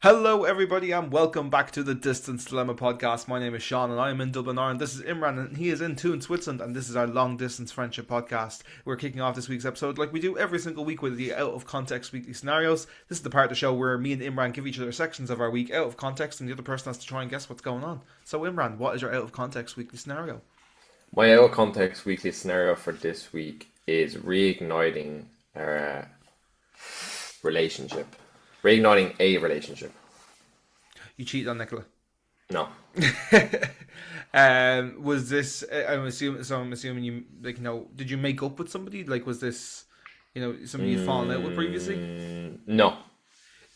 Hello, everybody, and welcome back to the Distance Dilemma podcast. My name is Shaun, and I am in Dublin, Ireland. This is Imran, and he is in Thun, Switzerland, and this is our long distance friendship podcast. We're kicking off this week's episode like we do every single week with the out of context weekly scenarios. This is the part of the show where me and Imran give each other sections of our week out of context, and the other person has to try and guess what's going on. So, Imran, what is your out of context weekly scenario? My out of context weekly scenario for this week is reigniting a relationship. Reigniting a relationship. You cheated on Nicola. No. Was this? I'm assuming you Did you make up with somebody? Like, was this, somebody you'd fallen out with previously? No.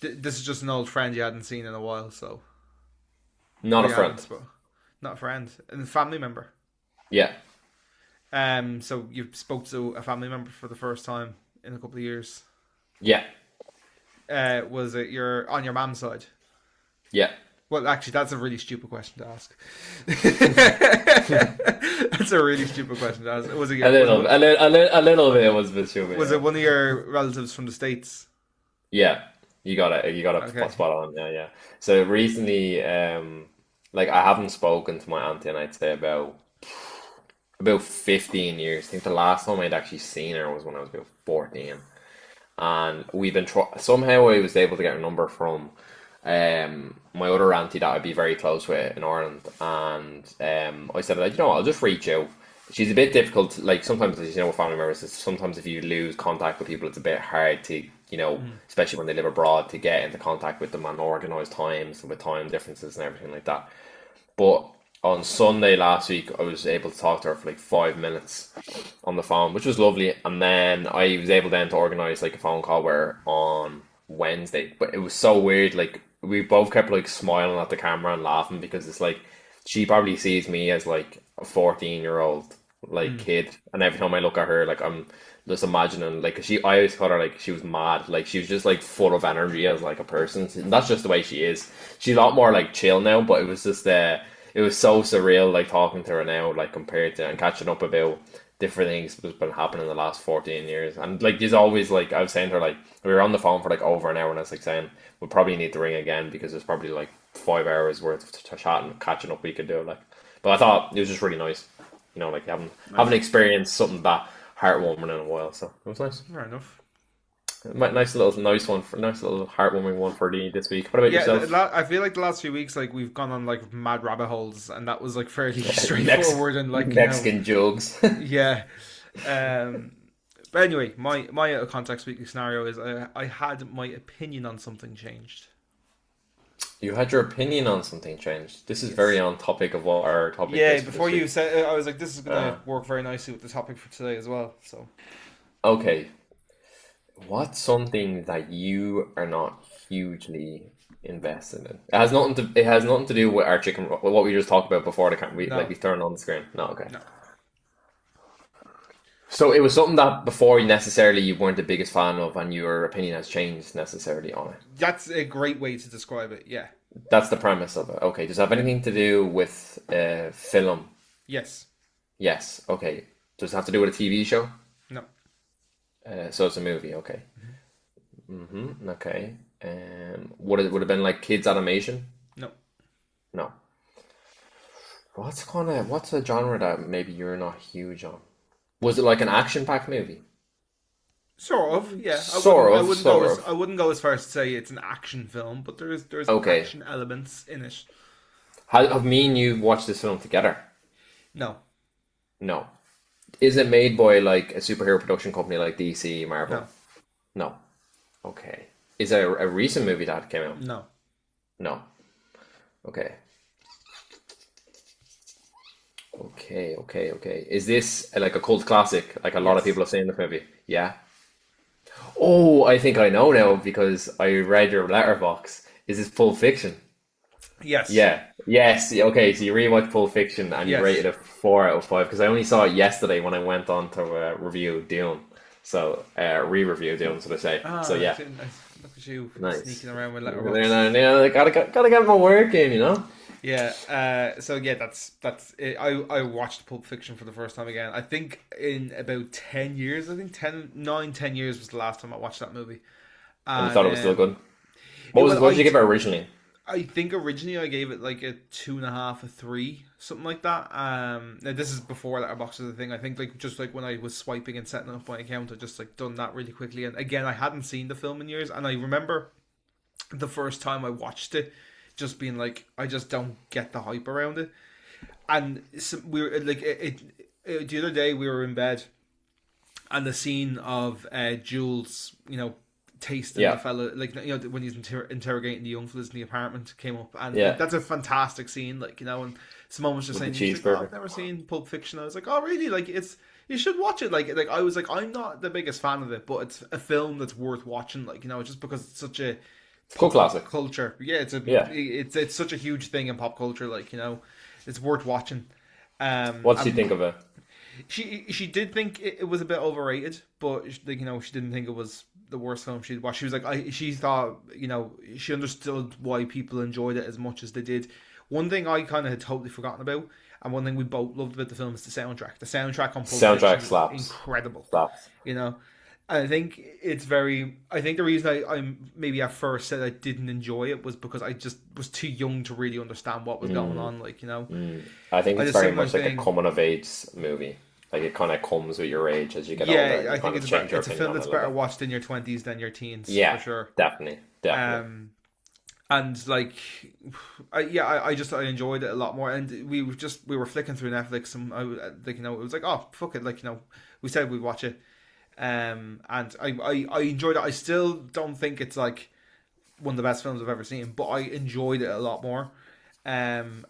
This is just an old friend you hadn't seen in a while, so Not or a you friend. not a friend, and a family member. Yeah. So you spoke to a family member for the first time in a couple of years. Yeah. Was it on your mom's side? Yeah. Well, actually, that's a really stupid question to ask. That's a really stupid question to ask. Was it A little bit was a bit stupid. was Yeah. it one of your relatives from the States? Yeah. You got it. You got it Okay. spot on. Yeah, yeah. So recently, like I haven't spoken to my auntie, and I'd say about 15 years. I think the last time I'd actually seen her was when I was about 14. And we've been somehow I was able to get a number from my other auntie that I'd be very close with in Ireland, and I said, like, I'll just reach out. She's a bit difficult, like sometimes, as with family members, sometimes if you lose contact with people, it's a bit hard to, especially when they live abroad, to get into contact with them and organise times with time differences and everything like that. But on Sunday last week, I was able to talk to her for like 5 minutes on the phone, which was lovely. And then I was able then to organise like a phone call with her on Wednesday. But it was so weird. Like we both kept like smiling at the camera and laughing because it's like she probably sees me as like a 14-year-old like kid, and every time I look at her, like I'm just imagining like I always thought her like she was mad, like she was just like full of energy as like a person. And that's just the way she is. She's a lot more like chill now, but it was just it was so surreal, like talking to her now, like compared to and catching up about different things that's been happening in the last 14 years. And like, there's always like, I was saying to her, like, we were on the phone for like over an hour, and I was like saying, we'll probably need to ring again because there's probably like 5 hours worth of chatting, catching up we could do. Like, but I thought it was just really nice, like haven't experienced something that heartwarming in a while. So it was nice. Fair enough. Nice little heartwarming one for this week. What about Yeah, yourself? I feel like the last few weeks, like we've gone on like mad rabbit holes, and that was like fairly Mex- straightforward and like Mexican jugs. yeah. Um, but anyway, my out of context weekly scenario is I had my opinion on something changed. You had your opinion on something changed. This is Yes. very on topic of what our topic Yeah, is for before this you week. said, I was like, this is gonna Uh, work very nicely with the topic for today as well. So okay, what's something that you are not hugely invested in? It has nothing to do with our chicken. What we just talked about before the no, we turned on the screen. No, okay. no. So it was something that before necessarily you weren't the biggest fan of, and your opinion has changed necessarily on it. That's a great way to describe it. Yeah. That's the premise of it. Okay, does it have anything to do with film? Yes. Yes. Okay. Does it have to do with a TV show? No. So it's a movie. Okay. Okay. Would it have been like kids animation? No. No. What's a genre that maybe you're not huge on? Was it like an action-packed movie? Sort of. Yeah. Sort I of, wouldn't go sort as of. I wouldn't go as far as to say it's an action film, but there's Okay. action elements in it. Have me and you watched this film together? No. No. Is it made by like a superhero production company like DC, Marvel? No. No. Okay. Is it a recent movie that came out? No. No. Okay. Okay. Is this like a cult classic? Like a lot of Yes. people have seen the movie? Yeah. Oh, I think I know now because I read your letterbox. Is this Pulp Fiction? Yes. Yeah. Yes. Yeah, okay. So you rewatched Pulp Fiction and you rated Yes. it 4 out of 5 because I only saw it yesterday when I went on to review Dune. So re-review Dune, so to say. So Ah, yeah, look at you nice. sneaking around with letterbox. Yeah, gotta get my work in. Yeah. So yeah, that's it. I watched Pulp Fiction for the first time again. I think in about 10 years. I think 10 9 10 years was the last time I watched that movie. And you And thought it was still good. What did you give it originally? I think originally I gave it like a 2.5, a 3, something like that. Now this is before Letterboxd was a thing. I think like just like when I was swiping and setting up my account, I just like done that really quickly. And again, I hadn't seen the film in years, and I remember the first time I watched it, just being like, I just don't get the hype around it. And we were like, the other day we were in bed, and the scene of Jules, tasting the Yeah, fella, like when he's interrogating the young fellas in the apartment, came up, and like, yeah, that's a fantastic scene. Like and Simone was just with the saying, she's like, oh, cheeseburger. I've never seen Pulp Fiction. I was like, oh really? Like you should watch it. Like I was like, I'm not the biggest fan of it, but it's a film that's worth watching. Like just because it's such a It's a cool classic. culture. Yeah, Yeah. it's such a huge thing in pop culture. Like it's worth watching. What did you And think of it? she did think it was a bit overrated, but like she didn't think it was the worst film she'd watched. She was like, she thought she understood why people enjoyed it as much as they did. One thing I kind of had totally forgotten about, and one thing we both loved about the film is the soundtrack. The soundtrack on Pulp Fiction Soundtrack is slaps. incredible. Slaps. You know, and I think it's very. I think the reason I maybe at first said I didn't enjoy it was because I just was too young to really understand what was going on. Like I think I had it's a very similar much like a thing. coming of age movie. Like it kind of comes with your age as you get older, and Yeah, you I kind think of change your it's a opinion film on it that's a better little bit. watched in your 20s than your teens for Yeah, sure. definitely, definitely. And like, I just I enjoyed it a lot more. And we were flicking through Netflix, and like it was like, oh fuck it, like we said we'd watch it. And I enjoyed it. I still don't think it's like one of the best films I've ever seen, but I enjoyed it a lot more. And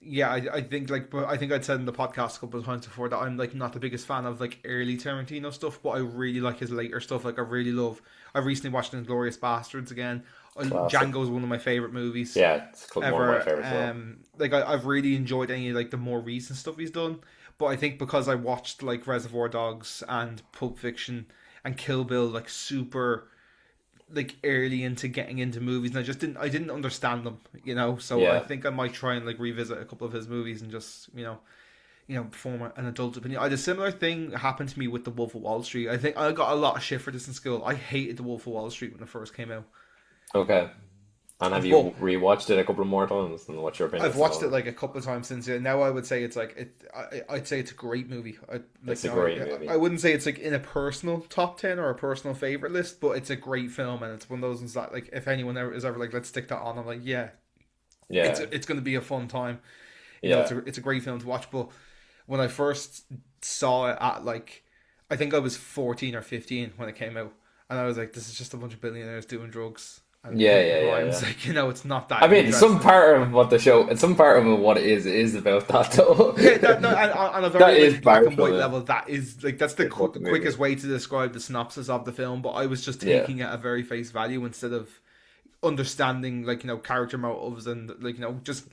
yeah, I think like, but I think I'd said in the podcast a couple of times before that I'm like not the biggest fan of like early Tarantino stuff, but I really like his later stuff. Like I recently watched Inglourious Bastards again. Classic. Django is one of my favorite movies Yeah, it's one of my ever. favorites as well. Like I've really enjoyed any like the more recent stuff he's done. But I think because I watched like Reservoir Dogs and Pulp Fiction and Kill Bill like super like early into getting into movies, and I didn't understand them, So I Yeah. think I might try and like revisit a couple of his movies and just form an adult opinion. I had a similar thing happen to me with The Wolf of Wall Street. I think I got a lot of shit for this in school. I hated The Wolf of Wall Street when it first came out. Okay. And have But you rewatched it a couple more times? And what's your opinion I've so watched it far? like a couple of times since. Yeah, now I would say it's like I'd say it's a great movie. It's a great I movie. wouldn't say it's like in a personal top 10 or a personal favorite list, but it's a great film, and it's one of those ones that like if anyone ever is ever like let's stick that on, I'm like yeah, Yeah. it's going to be a fun time. Yeah. It's a great film to watch. But when I first saw it at like, I think I was 14 or 15 when it came out, and I was like, this is just a bunch of billionaires doing drugs and Yeah, committing yeah, yeah, crimes. yeah. Like it's not that I mean, some interesting. part of what the show, and some part of what it is about that though. Yeah, that, no, and on a That very is like black part and from white it. level, that is like that's the It's what the movie. quickest way to describe the synopsis of the film. But I was just Yeah. taking it at very face value instead of understanding like character motives and like just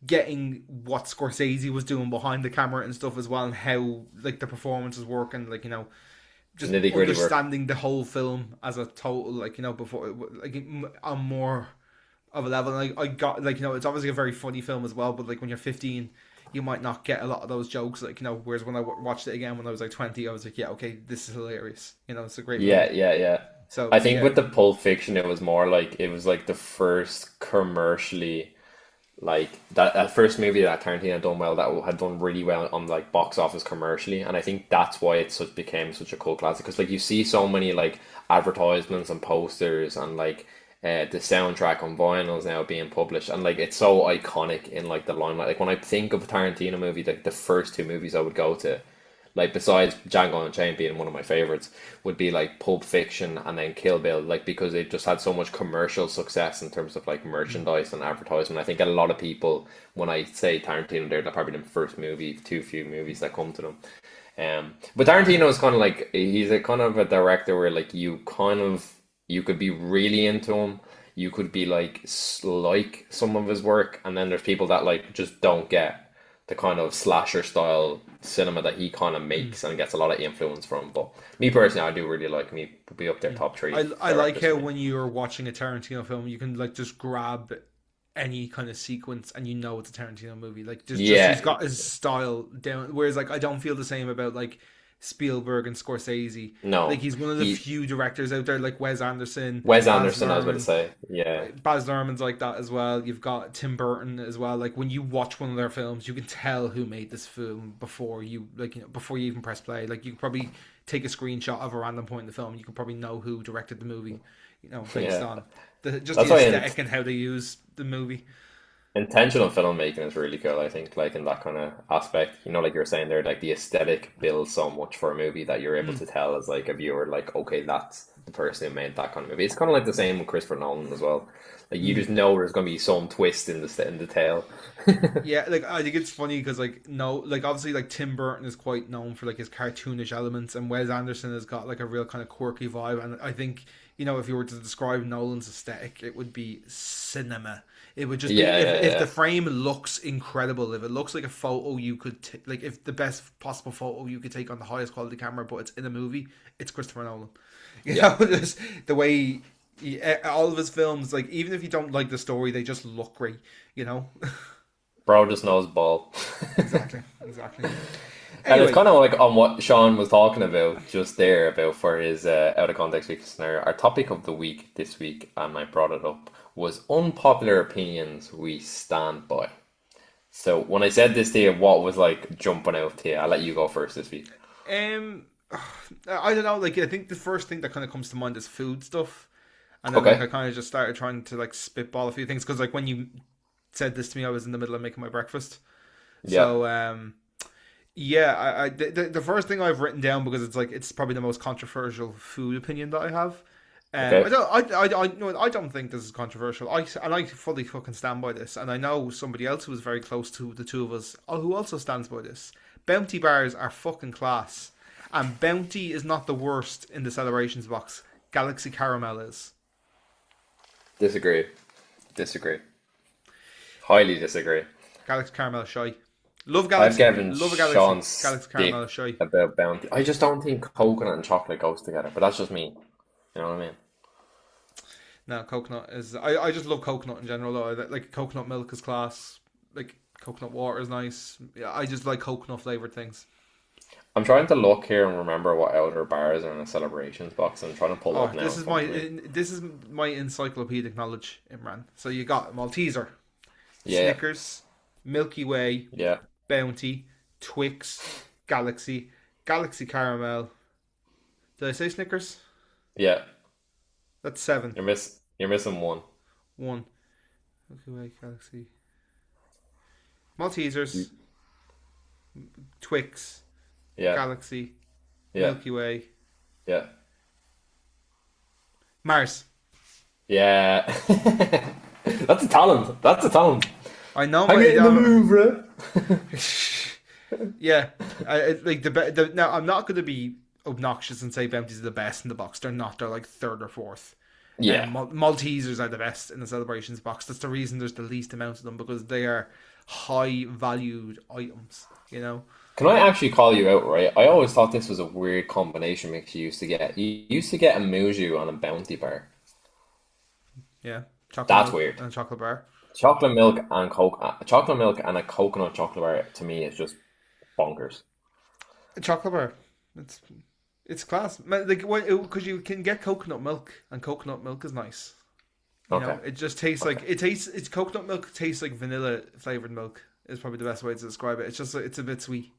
getting what Scorsese was doing behind the camera and stuff as well, and how like the performances work, and like just Nitty gritty work. understanding the whole film as a total, like before like on more of a level. Like I got like it's obviously a very funny film as well, but like when you're 15 you might not get a lot of those jokes, like whereas when I watched it again when I was like 20 I was like, yeah, okay, this is hilarious, it's a great movie. Yeah, yeah, yeah. So I think yeah. with the Pulp Fiction, it was more like it was like the first commercially like that first movie that Tarantino had done well, that had done really well on like box office commercially, and I think that's why it became such a cult classic, because like you see so many like advertisements and posters and like the soundtrack on vinyls now being published, and like it's so iconic in like the limelight. Like when I think of a Tarantino movie, like the first two movies I would go to, like besides Django Unchained being one of my favorites, would be like Pulp Fiction and then Kill Bill, like because they just had so much commercial success in terms of like merchandise and advertisement. I think a lot of people, when I say Tarantino, they're probably the first movie, too few movies that come to them. But Tarantino is kind of like he's a kind of a director where like you could be really into him, you could be like some of his work, and then there's people that like just don't get the kind of slasher style cinema that he kind of makes and gets a lot of influence from. But me personally, I do really like him. He would be up there top three I like directors how for me. when you're watching a Tarantino film, you can like just grab any kind of sequence and it's a Tarantino movie. Like just he's Yeah, got his style down. Whereas like I don't feel the same about like Spielberg and Scorsese. Like No, he's one of the he few directors out there, like Wes Anderson, Wes Baz Anderson. I was about to Luhrmann. say, yeah, Baz Luhrmann's like that as well. You've got Tim Burton as well. Like when you watch one of their films, you can tell who made this film before you before you even press play. Like you can probably take a screenshot of a random point in the film. You can probably know who directed the movie. Based yeah. on just That's the why aesthetic and how they use the movie. intentional filmmaking is really cool. I think, like in that kind of aspect, like you were saying there, like the aesthetic builds so much for a movie that you're able Mm. to tell as like a viewer, like, okay, that's the person who made that kind of movie. It's kind of like the same with Christopher Nolan as well. Like you Mm. just know there's going to be some twist in the tale. Yeah, like I think it's funny because like no, like obviously like Tim Burton is quite known for like his cartoonish elements, and Wes Anderson has got like a real kind of quirky vibe. And I think if you were to describe Nolan's aesthetic, it would be cinema. It would just be Yeah, yeah, if the yeah, frame looks incredible, if it looks like a photo you could like if the best possible photo you could take on the highest quality camera, but it's in a movie, it's Christopher Nolan. yeah. Just the way all of his films, like even if you don't like the story, they just look great. You know. Bro just knows ball. Exactly. Exactly. And it's Anyway, kind of like on what Shaun was talking about just there about for his out of context week scenario. Our topic of the week this week, and I brought it up, was unpopular opinions we stand by. So when I said this to you, what was like jumping out to you? I'll let you go first this week. um, I don't know. Like, I think the first thing that kind of comes to mind is food stuff, and then like Okay. I kind of just started trying to like spitball a few things because like when you said this to me, I was in the middle of making my breakfast. Yeah. So yeah, the first thing I've written down because it's like it's probably the most controversial food opinion that I have. I Okay. don't, no, I don't think this is controversial. I fully fucking stand by this, and I know somebody else who is very close to the two of us who also stands by this. Bounty bars are fucking class, and Bounty is not the worst in the celebrations box. Galaxy Caramel is. Disagree. Disagree. Highly disagree. Galaxy Caramel is shy. Love I've Galaxy, given love a Galaxy. Sean Galaxy stick Caramel is shy. about bounty. I just don't think coconut and chocolate goes together, but that's just me. You know what I mean? No, coconut is. I just love coconut in general. Though, like coconut milk is class. Like coconut water is nice. Yeah, I just like coconut flavored things. I'm trying to look here and remember what outer bars are in a celebrations box. I'm trying to pull it Oh, up now in front of me. this is my encyclopedic knowledge, Imran. So you got Malteser, Yeah, Snickers, Milky Way, yeah, Bounty, Twix, Galaxy, Galaxy Caramel. Did I say Snickers? yeah. That's seven. You're missing one. One. Milky Way, Galaxy, Maltesers, Twix, Yeah, Galaxy, yeah, Milky Way, yeah, Mars. yeah. That's a talent. That's a talent. I know I'm my. in the move, bro. Yeah, like now I'm not going to be obnoxious and say Bounties are the best in the box. They're not. They're like third or fourth. Yeah. Maltesers are the best in the celebrations box. That's the reason there's the least amount of them because they are high valued items. You know. Can I actually call you out, right? I always thought this was a weird combination mix you used to get. You used to get a Muju on a Bounty bar. Yeah, chocolate That's milk weird. and a chocolate bar. Chocolate milk and a coconut chocolate bar to me is just bonkers. A chocolate bar. It's it's class. Like because you can get coconut milk and coconut milk is nice. Okay. It just tastes Okay. like it's coconut milk tastes like vanilla flavored milk is probably the best way to describe it. It's just it's a bit sweet,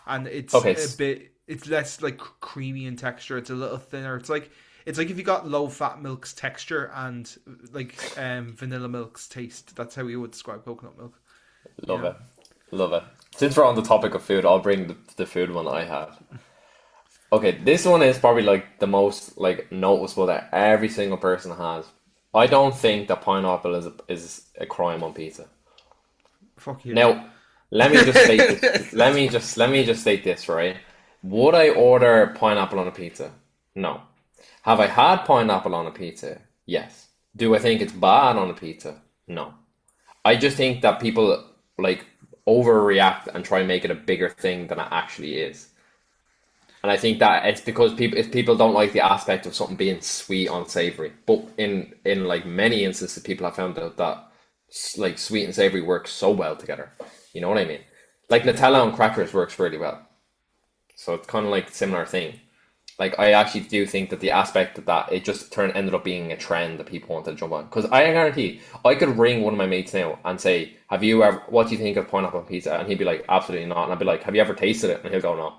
and it's Okay. a bit it's less like creamy in texture. It's a little thinner. It's like if you got low fat milk's texture and like vanilla milk's taste. That's how you would describe coconut milk. You Love know. it. Love it. Since we're on the topic of food, I'll bring the food one I have. Okay, this one is probably like the most like noticeable that every single person has. I don't think that pineapple is a crime on pizza. Fuck you. Now, let me just state this. Let me just state this, right? Would I order pineapple on a pizza? No. Have I had pineapple on a pizza? Yes. Do I think it's bad on a pizza? No. I just think that people like overreact and try and make it a bigger thing than it actually is. And I think that it's because people don't like the aspect of something being sweet on savory. But in like many instances, people have found out that like sweet and savory work so well together. You know what I mean? Like Nutella on crackers works really well. So it's kind of like a similar thing. Like I actually do think that the aspect that it just turned ended up being a trend that people wanted to jump on. Because I guarantee I could ring one of my mates now and say, "Have you ever? What do you think of pineapple on pizza?" And he'd be like, "Absolutely not." And I'd be like, "Have you ever tasted it?" And he'll go, "No."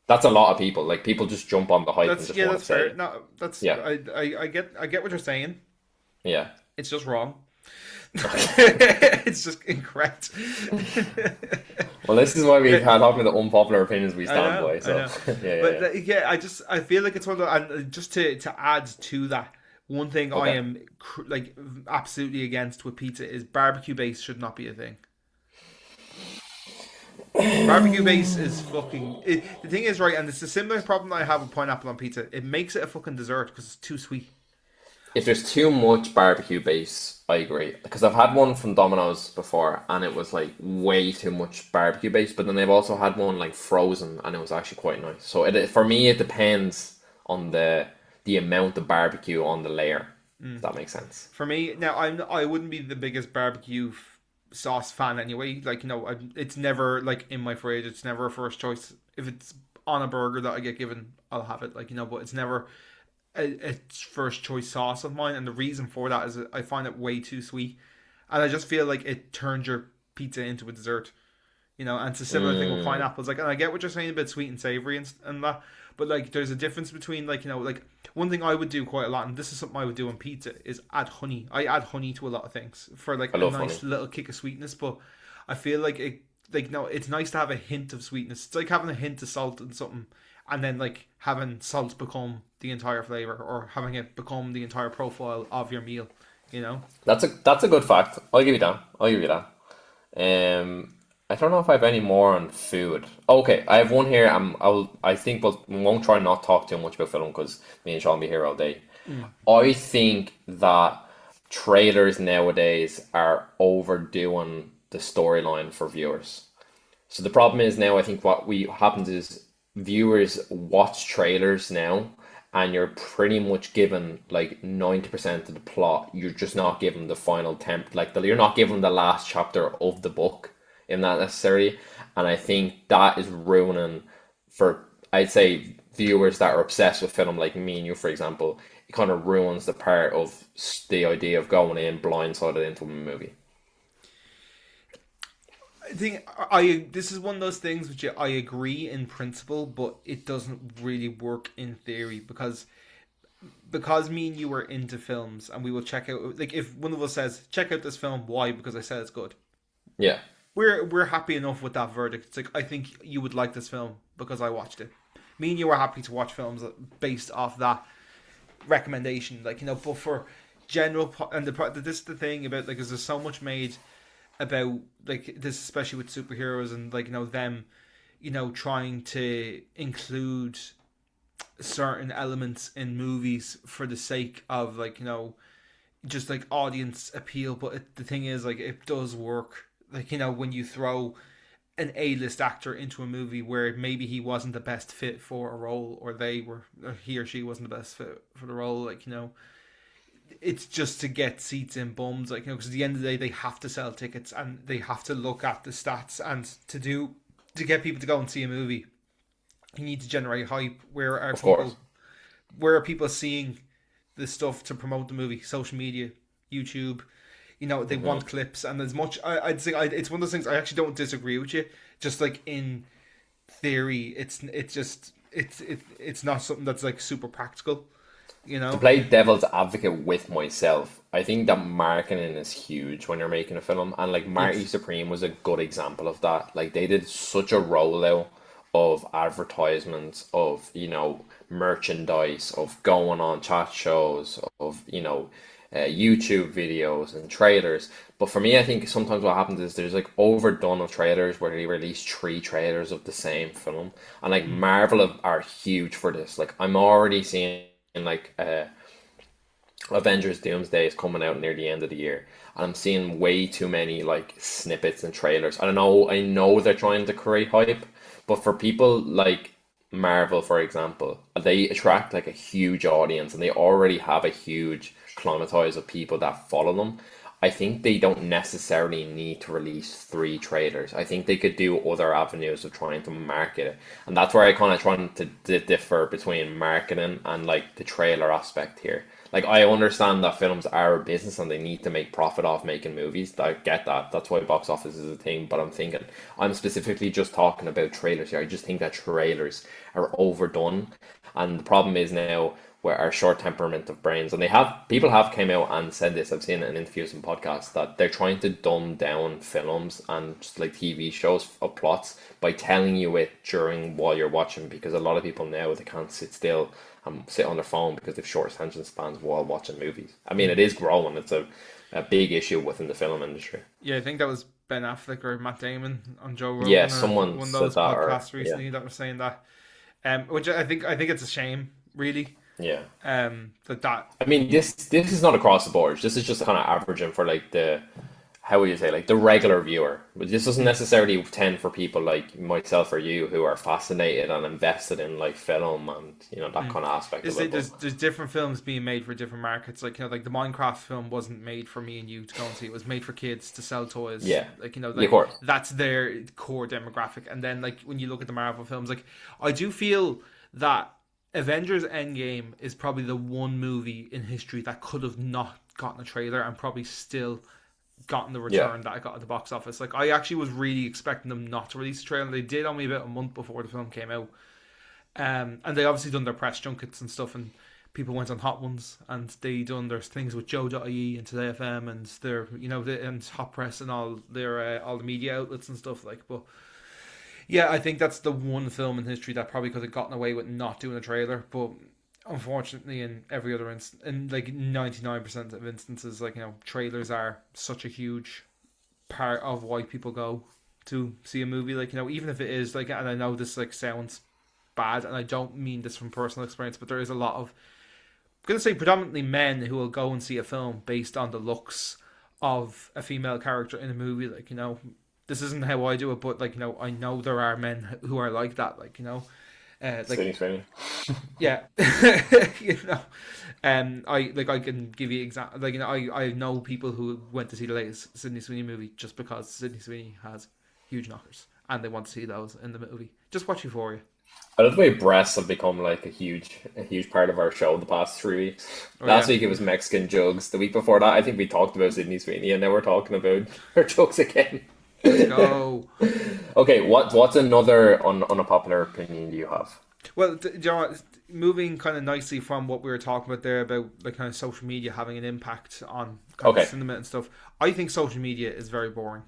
That's a lot of people. Like people just jump on the hype and That's just yeah, want that's to fair. say, No, that's "Yeah, I get what you're saying. yeah." It's just wrong. It's just incorrect. Well, this is why we can't talk about the unpopular opinions we I stand know, by. I So know, yeah, yeah, but yeah. yeah, I feel like it's one of the, and just to add to that, one thing I Okay. am like absolutely against with pizza is barbecue base should not be a thing. Barbecue base is fucking. The thing is, right, and it's a similar problem that I have with pineapple on pizza. It makes it a fucking dessert because it's too sweet. If there's too much barbecue base, I agree. Because I've had one from Domino's before, and it was like way too much barbecue base. But then they've also had one like frozen, and it was actually quite nice. So for me, it depends on the amount of barbecue on the layer. If that makes sense. For me, now I wouldn't be the biggest barbecue sauce fan anyway. Like it's never like in my fridge. It's never a first choice. If it's on a burger that I get given, I'll have it. Like but it's never a first choice sauce of mine. And the reason for that is that I find it way too sweet, and I just feel like it turns your pizza into a dessert. And it's a similar thing with Mm, pineapples. Like, and I get what you're saying about sweet and savory and that, but like, there's a difference between like like one thing I would do quite a lot, and this is something I would do on pizza, is add honey. I add honey to a lot of things for like I a love honey. nice little kick of sweetness, but I feel like it like no, it's nice to have a hint of sweetness. It's like having a hint of salt in something, and then like having salt become the entire flavor, or having it become the entire profile of your meal. You know. That's a good fact. I'll give you that. I'll give you that. I don't know if I have any more on food. Okay, I have one here. I think we won't try not talk too much about film because me and Sean will be here all day. Mm. I think that trailers nowadays are overdoing the storyline for viewers. So the problem is now, I think what we happens is viewers watch trailers now, and you're pretty much given like 90% of the plot. You're just not given the final temp, like you're not given the last chapter of the book in that necessary. And I think that is ruining for, I'd say, viewers that are obsessed with film, like me and you, for example. It kind of ruins the part of the idea of going in blindsided into a movie. I think I this is one of those things which I agree in principle, but it doesn't really work in theory because me and you are into films and we will check out like if one of us says check out this film, why? Because I said it's good. Yeah, We're happy enough with that verdict. It's like I think you would like this film because I watched it. Me and you are happy to watch films based off that recommendation, like but for and this is the thing about like, 'cause there's so much made about like this, especially with superheroes and like them, trying to include certain elements in movies for the sake of like just like audience appeal. But the thing is, like, it does work. Like when you throw an A-list actor into a movie where maybe he wasn't the best fit for a role, or he or she wasn't the best fit for the role, like it's just to get seats in bums, like because at the end of the day they have to sell tickets and they have to look at the stats, and to get people to go and see a movie, you need to generate hype. of course. Where are people seeing this stuff to promote the movie? Social media, YouTube. They Hmm. want clips, and as much I'd say it's one of those things. I actually don't disagree with you. Just like in theory, it's not something that's like super practical. You To know. play devil's advocate with myself, I think that marketing is huge when you're making a film, and like Marty Yes. Supreme was a good example of that. Like they did such a rollout of advertisements, of merchandise, of going on chat shows, of YouTube videos and trailers. But for me, I think sometimes what happens is there's like overdone of trailers where they release three trailers of the same film, and like Mm. Marvel are huge for this. Like I'm already seeing like Avengers Doomsday is coming out near the end of the year, and I'm seeing way too many like snippets and trailers. I know they're trying to create hype, but for people like Marvel, for example, they attract like a huge audience, and they already have a huge climatise of people that follow them. I think they don't necessarily need to release three trailers. I think they could do other avenues of trying to market it. And that's where I kind of trying to differ between marketing and like the trailer aspect here. Like I understand that films are a business and they need to make profit off making movies. I get that. That's why box office is a thing. But I'm specifically just talking about trailers here. I just think that trailers are overdone. And the problem is now where our short temperament of brains, and people have came out and said this. I've seen it in interviews and podcasts that they're trying to dumb down films and just like TV shows of plots by telling you it during while you're watching, because a lot of people now they can't sit still and sit on their phone because they've short attention spans while watching movies. I mean, it is growing. It's a big issue within the film industry. Yeah, I think that was Ben Affleck or Matt Damon on Joe Yeah, Rogan or someone one of said those that, or podcasts yeah, recently that were saying that. Which I think it's a shame, really. yeah. That I mean, this is not across the board. This is just kind of averaging for like the how would you say, like the regular viewer. But this doesn't necessarily tend for people like myself or you who are fascinated and invested in like film and that kind of aspect of it. there's different films being made for different markets. Like like the Minecraft film wasn't made for me and you to go and see. It was made for kids to sell toys. Yeah, Like yeah, like of course. that's their core demographic. And then like when you look at the Marvel films, like I do feel that Avengers Endgame is probably the one movie in history that could have not gotten a trailer and probably still gotten the Yeah, return that I got at the box office. Like I actually was really expecting them not to release a trailer. They did only about a month before the film came out. And they obviously done their press junkets and stuff, and people went on Hot Ones, and they done their things with Joe.ie and Today FM and their and Hot Press and all the media outlets and stuff like. But yeah, I think that's the one film in history that probably could have gotten away with not doing a trailer, but unfortunately, in every other in like 99% of instances, like trailers are such a huge part of why people go to see a movie. Like even if it is like, and I know this like sounds bad, and I don't mean this from personal experience, but there is a lot of, I'm gonna say predominantly men who will go and see a film based on the looks of a female character in a movie. Like this isn't how I do it, but like I know there are men who are like that. Like like Sydney Sweeney. yeah, I can give you example. Like I know people who went to see the latest Sydney Sweeney movie just because Sydney Sweeney has huge knockers and they want to see those in the movie. Just watch Euphoria. I love the way breasts have become like a huge part of our show the past 3 weeks. Oh Last yeah, week it was Mexican jugs. The week before that, I think we talked about Sydney Sweeney, and now we're talking about her jugs again. let's go. Okay, what's another unpopular opinion do you have? Well, do you know what? Moving kind of nicely from what we were talking about there about like kind of social media having an impact on kind of Okay, cinema and stuff. I think social media is very boring.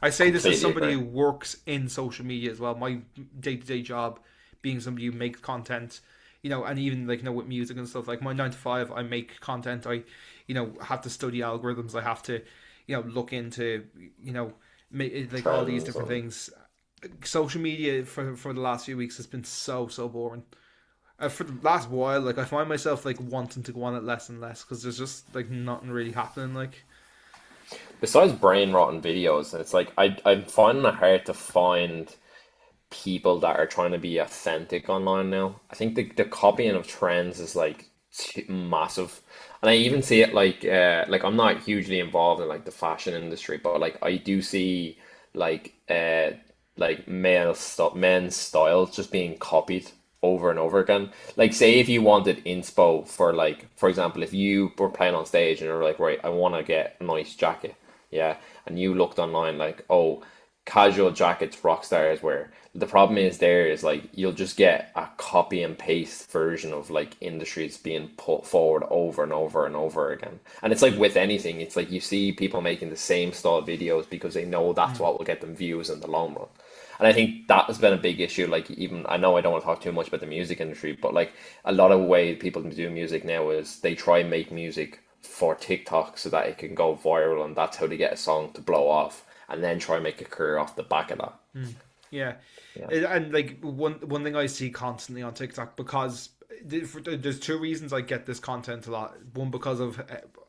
I say this as completely somebody agree. who works in social media as well. My day-to-day job being somebody who makes content, and even like with music and stuff. Like my 9 to 5, I make content. I, have to study algorithms. I have to, look into, like all these Trends different and things. Social media for the last few weeks has been so boring. For the last while, like I find myself like wanting to go on it less and less because there's just like nothing really happening. Like, besides brain rotting videos, it's like I'm finding it hard to find people that are trying to be authentic online now. I think the copying of trends is like massive, and I even see it like I'm not hugely involved in like the fashion industry, but like I do see like men's styles just being copied over and over again. Like say if you wanted inspo for like for example, if you were playing on stage and you're like, right, I want to get a nice jacket, yeah, and you looked online like, oh, casual jackets rock stars wear. The problem is there is like you'll just get a copy and paste version of like industries being put forward over and over and over again. And it's like with anything, it's like you see people making the same style videos because they know that's what will get them views in the long run. And I think that has been a big issue. Like even I know I don't want to talk too much about the music industry, but like a lot of way people do music now is they try and make music for TikTok so that it can go viral, and that's how they get a song to blow off, and then try and make a career off the back of that. yeah, Yeah. and like one thing I see constantly on TikTok because there's two reasons I get this content a lot. One because of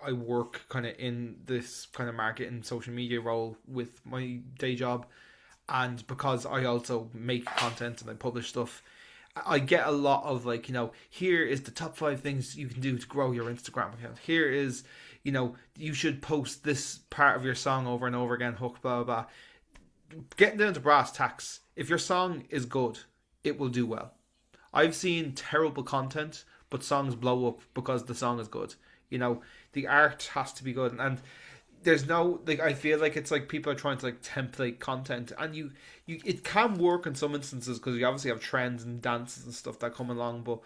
I work kind of in this kind of market and social media role with my day job, and because I also make content and I publish stuff. I get a lot of like, here is the top 5 things you can do to grow your Instagram account. Here is, you should post this part of your song over and over again, hook, blah, blah, blah. Getting down to brass tacks, if your song is good, it will do well. I've seen terrible content, but songs blow up because the song is good. The art has to be good, and there's no like. I feel like it's like people are trying to like template content, and it can work in some instances because you obviously have trends and dances and stuff that come along, but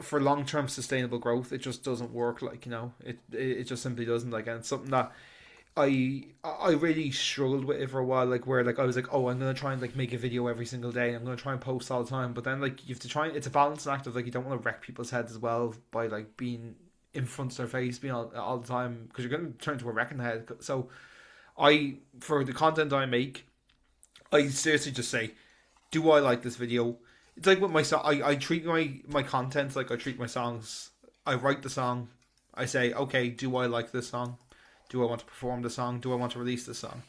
for long term sustainable growth, it just doesn't work. Like it just simply doesn't. Like, and it's something that I really struggled with it for a while, like where like I was like, oh, I'm gonna try and like make a video every single day. I'm gonna try and post all the time, but then like you have to try. It's a balancing act of like you don't want to wreck people's heads as well by like being in front of their face, being all the time because you're gonna turn into a wrecking head. So for the content I make, I seriously just say, do I like this video? It's like with my song. I treat my content like I treat my songs. I write the song. I say, okay, do I like this song? Do I want to perform the song? Do I want to release the song?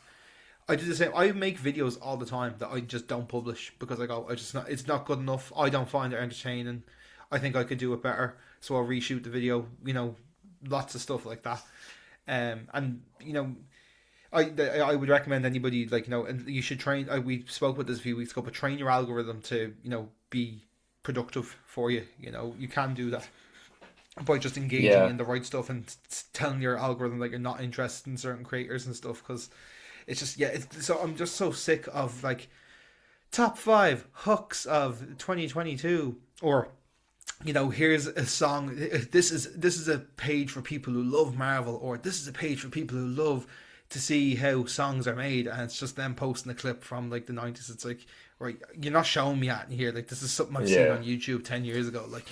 I do the same. I make videos all the time that I just don't publish because it's not good enough. I don't find it entertaining. I think I could do it better, so I'll reshoot the video. Lots of stuff like that. And I would recommend anybody and you should train. We spoke about this a few weeks ago, but train your algorithm to be productive for you. You can do that by just engaging in the right stuff and telling your algorithm that you're not interested in certain creators and stuff, because it's just so I'm just so sick of like top 5 hooks of 2022, or here's a song, this is a page for people who love Marvel, or this is a page for people who love to see how songs are made, and it's just them posting a clip from like the 90s. It's like, right, you're not showing me that in here. Like, this is something I've seen on YouTube 10 years ago. Like,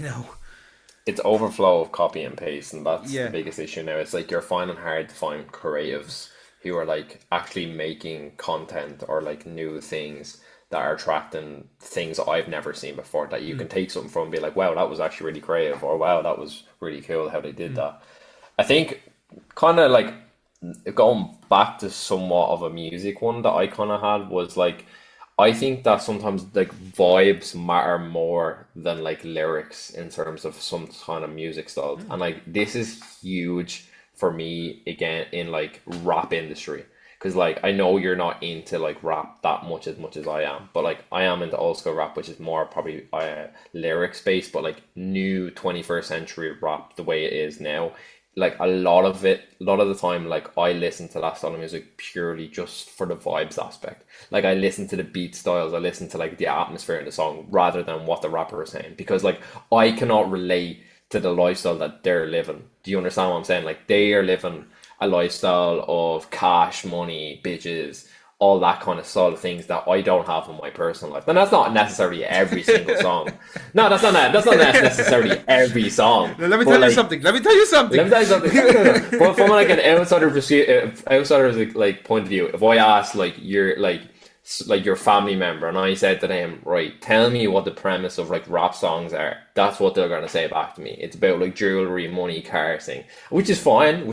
It's overflow of copy and paste, and that's Yeah. the biggest issue now. It's like you're finding hard to find creatives who are like actually making content or like new things that are attracting things that I've never seen before, that you can take something from and be like, wow, that was actually really creative, or wow, that was really cool how they did that. I think kind of like going back to somewhat of a music one that I kind of had was like, I think that sometimes like vibes matter more than like lyrics in terms of some kind of music style. And like this is huge for me again in like rap industry. Because like I know you're not into like rap that much as I am, but like I am into old school rap, which is more probably lyrics based, but like new 21st century rap the way it is now, like a lot of the time, like I listen to that style of music purely just for the vibes aspect. Like I listen to the beat styles, I listen to like the atmosphere in the song rather than what the rapper is saying, because like I cannot relate to the lifestyle that they're living. Do you understand what I'm saying? Like they are living a lifestyle of cash, money, bitches, all that kind of style of things that I don't have in my personal life. And that's not necessarily every single song. No, that's not necessarily every song. Now, let me But tell you like, something. Let me tell you something. let me tell you something. No. But from like an outsider's like point of view, if I ask like your family member and I said to them, right, tell me what the premise of like rap songs are, that's what they're gonna say back to me. It's about like jewelry, money, cars, thing, which is fine,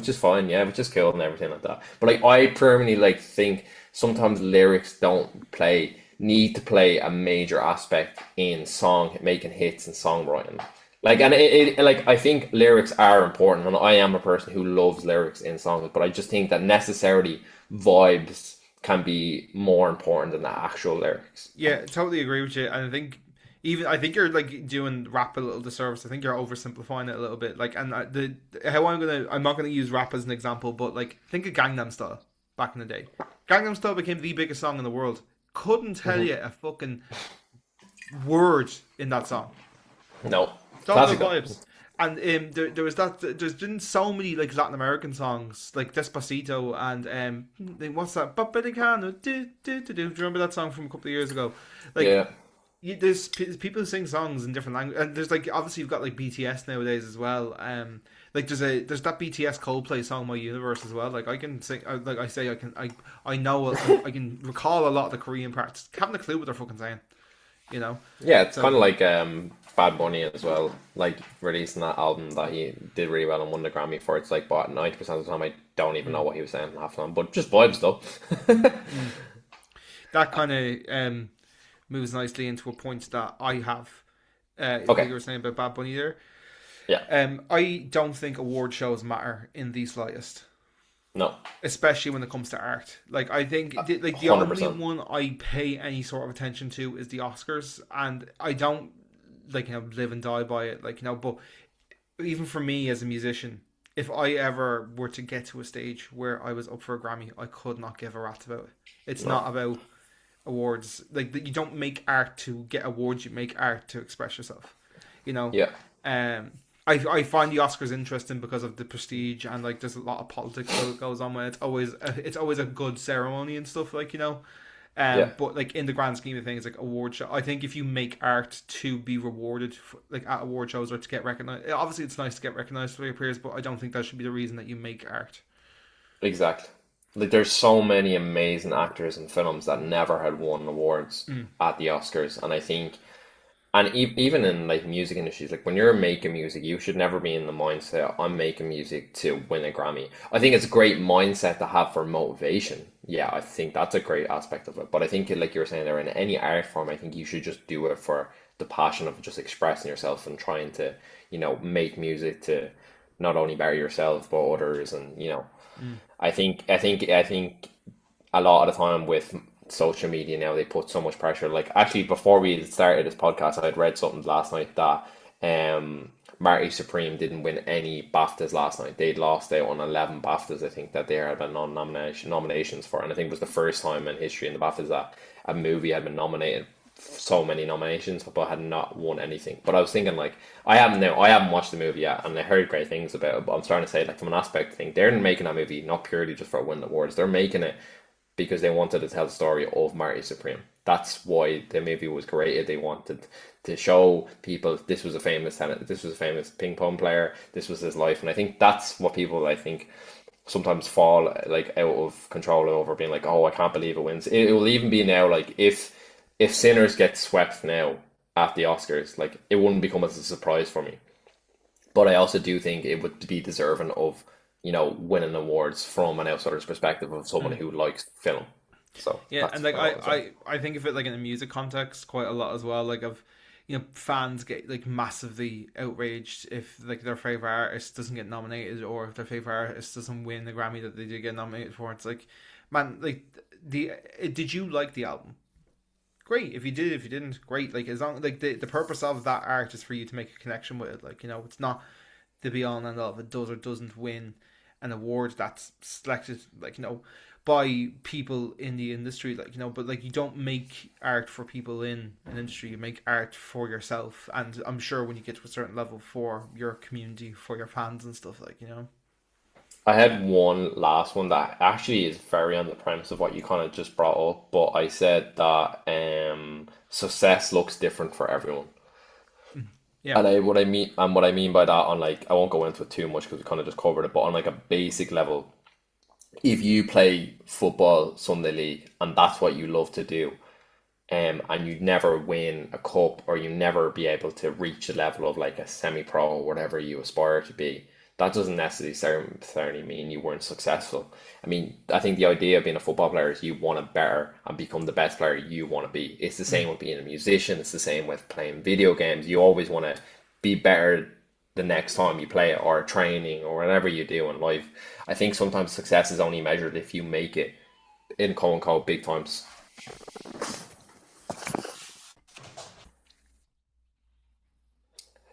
yeah, which is cool and everything like that. But like I permanently like think sometimes lyrics don't need to play a major aspect in song making hits and songwriting. Like, and like I think lyrics are important, and I am a person who loves lyrics in songs, but I just think that necessarily vibes can be more important than the actual lyrics. Yeah, totally agree with you. And I think you're like doing rap a little disservice. I think you're oversimplifying it a little bit. Like, and I'm not gonna use rap as an example, but like think of Gangnam Style back in the day. Gangnam Style became the biggest song in the world. Couldn't tell you a fucking word in that song. No, It's all the classical. vibes. And there was that. There's been so many like Latin American songs, like Despacito, and what's that? Dominicano, do. Do you remember that song from a couple of years ago? Like, Yeah, there's people who sing songs in different languages, and there's like obviously you've got like BTS nowadays as well. Like there's that BTS Coldplay song My Universe as well. Like I can sing, like I say, I know, I can recall a lot of the Korean parts. Haven't a clue what they're fucking saying, you know. yeah, it's kind So of like Bad Bunny as well, like releasing that album that he did really well and won the Grammy for. It's like, but 90% of the time I don't even know what he was saying half the time, but just vibes though. that kind of moves nicely into a point that I have Like Okay. you were saying about Bad Bunny there. Yeah. I don't think award shows matter in the slightest, No. especially when it comes to art. Like I think like the only 100%. one I pay any sort of attention to is the Oscars, and I don't like live and die by it. Like but even for me as a musician, if I ever were to get to a stage where I was up for a Grammy, I could not give a rat's about it. It's No. not about awards. Like you don't make art to get awards. You make art to express yourself. You know. Yeah. Um, I find the Oscars interesting because of the prestige and like there's a lot of politics that goes on when it's always a good ceremony and stuff like Yeah. but like in the grand scheme of things, like award show, I think if you make art to be rewarded like at award shows or to get recognized, obviously it's nice to get recognized for your peers, but I don't think that should be the reason that you make art. Exactly. Like there's so many amazing actors in films that never had won awards Mm. at the Oscars, and I think, and even in like music industries, like when you're making music, you should never be in the mindset, I'm making music to win a Grammy. I think it's a great mindset to have for motivation. Yeah, I think that's a great aspect of it. But I think, like you were saying there, in any art form, I think you should just do it for the passion of just expressing yourself and trying to, make music to not only better yourself but others, and Mm. I think a lot of the time with social media now, they put so much pressure. Like actually, before we started this podcast, I had read something last night that Marty Supreme didn't win any BAFTAs last night. They'd lost out on 11 BAFTAs, I think, that they had been nominations for, and I think it was the first time in history in the BAFTAs that a movie had been nominated so many nominations but had not won anything. But I was thinking, like, I haven't watched the movie yet, and I heard great things about it, but I'm starting to say, like, from an aspect thing, they're making that movie not purely just for win awards. They're making it because they wanted to tell the story of Marty Supreme. That's why the movie was created. They wanted to show people this was a famous tennis, this was a famous ping pong player, this was his life, and I think that's what people, I think, sometimes fall like out of control over, being like, oh, I can't believe it wins. It will even be now, like, if Sinners gets swept now at the Oscars, like, it wouldn't become as a surprise for me. But I also do think it would be deserving of, winning awards from an outsider's perspective of someone Mm. who likes film. So Yeah, and that's like kind of what I'm saying. I think of it like in a music context quite a lot as well. Like of fans get like massively outraged if like their favorite artist doesn't get nominated or if their favorite artist doesn't win the Grammy that they did get nominated for. It's like, man, like did you like the album? Great. If you did, if you didn't, great. Like as long like the purpose of that art is for you to make a connection with it. Like it's not the be all and end all if it does or doesn't win an award that's selected like by people in the industry, like but like you don't make art for people in an industry, you make art for yourself, and I'm sure when you get to a certain level for your community, for your fans and stuff, like I had one last one that actually is very on the premise of what you kind of just brought up, but I said that success looks different for everyone. yeah. And what I mean by that, on, like, I won't go into it too much because we kind of just covered it, but on like a basic level, if you play football Sunday league and that's what you love to do, and you never win a cup or you never be able to reach the level of like a semi-pro or whatever you aspire to be, that doesn't necessarily mean you weren't successful. I mean, I think the idea of being a football player is you want to better and become the best player you want to be. It's the Mm. same with being a musician. It's the same with playing video games. You always want to be better the next time you play it, or training, or whatever you do in life. I think sometimes success is only measured if you make it in quote unquote big times.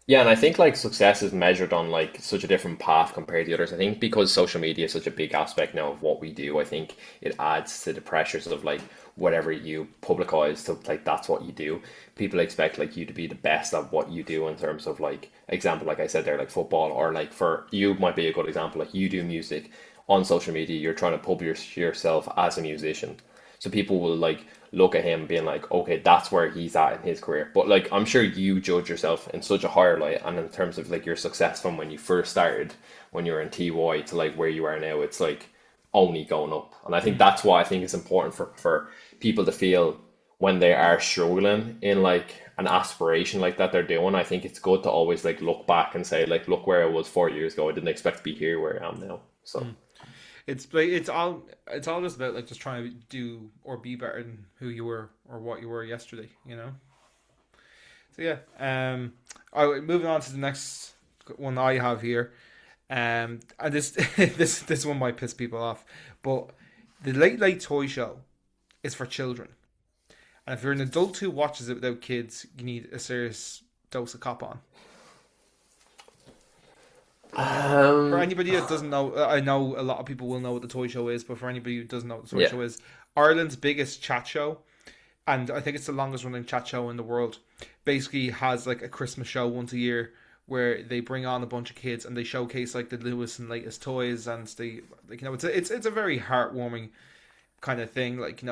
Yeah, and I think like success is measured on like such a different path compared to the others. I think because social media is such a big aspect now of what we do, I think it adds to the pressures of like whatever you publicize to, like, that's what you do. People expect like you to be the best at what you do in terms of, like, example, like I said there, like football, or like for you might be a good example, like you do music on social media, you're trying to publish yourself as a musician. So people will like look at him being like, okay, that's where he's at in his career. But like I'm sure you judge yourself in such a higher light, and in terms of like your success from when you first started, when you were in TY, to like where you are now, it's like only going up. And I think Mm. that's why I think it's important for people to feel when they are struggling in like an aspiration like that they're doing. I think it's good to always like look back and say, like, look where I was 4 years ago. I didn't expect to be here where I am now. So Mm. It's like it's all just about like just trying to do or be better than who you were or what you were yesterday. So yeah. Moving on to the next one I have here. And this this one might piss people off, but the Late Late Toy Show is for children, and if you're an adult who watches it without kids, you need a serious dose of cop on. For Um, anybody that doesn't know, I know a lot of people will know what the toy show is, but for anybody who doesn't know what the toy yeah. show is, Ireland's biggest chat show, and I think it's the longest running chat show in the world, basically has like a Christmas show once a year where they bring on a bunch of kids and they showcase like the newest and latest toys, and they like it's a very heartwarming kind of thing, like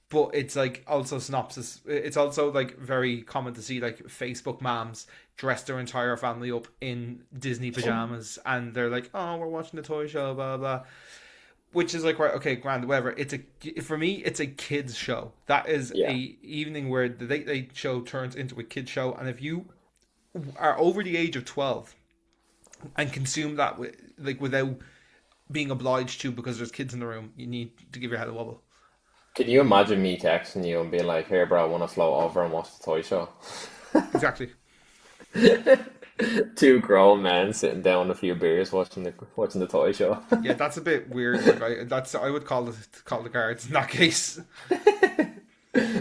but it's like also synopsis. It's also like very common to see like Facebook moms dress their entire family up in Disney pajamas, and they're like, "Oh, we're watching the toy show, blah blah." Which is like, right, okay, grand, whatever. For me, it's a kids show. That is a Yeah. evening where the Late Late Show turns into a kids show, and if you are over the age of 12 and consume that like without being obliged to because there's kids in the room, you need to give your head a wobble. Can you imagine me texting you and being like, "Here, bro, I want to float over and watch the toy show"? Exactly. Two grown men sitting down with a few beers watching the toy show. Yeah, that's a bit weird. Like I would call the guards in that case.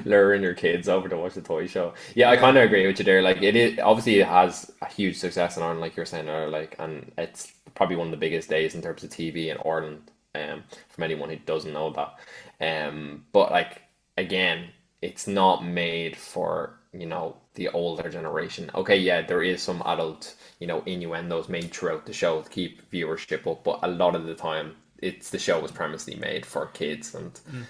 Luring your kids over to watch the toy show. Yeah, I Yeah. kind of agree with you there. Like it is obviously it has a huge success in Ireland, like you were saying earlier. Like, and it's probably one of the biggest days in terms of TV in Ireland. From anyone who doesn't know that. But like again, it's not made for the older generation. Okay, yeah, there is some adult innuendos made throughout the show to keep viewership up, but a lot of the time the show was premisely made for kids and Mm.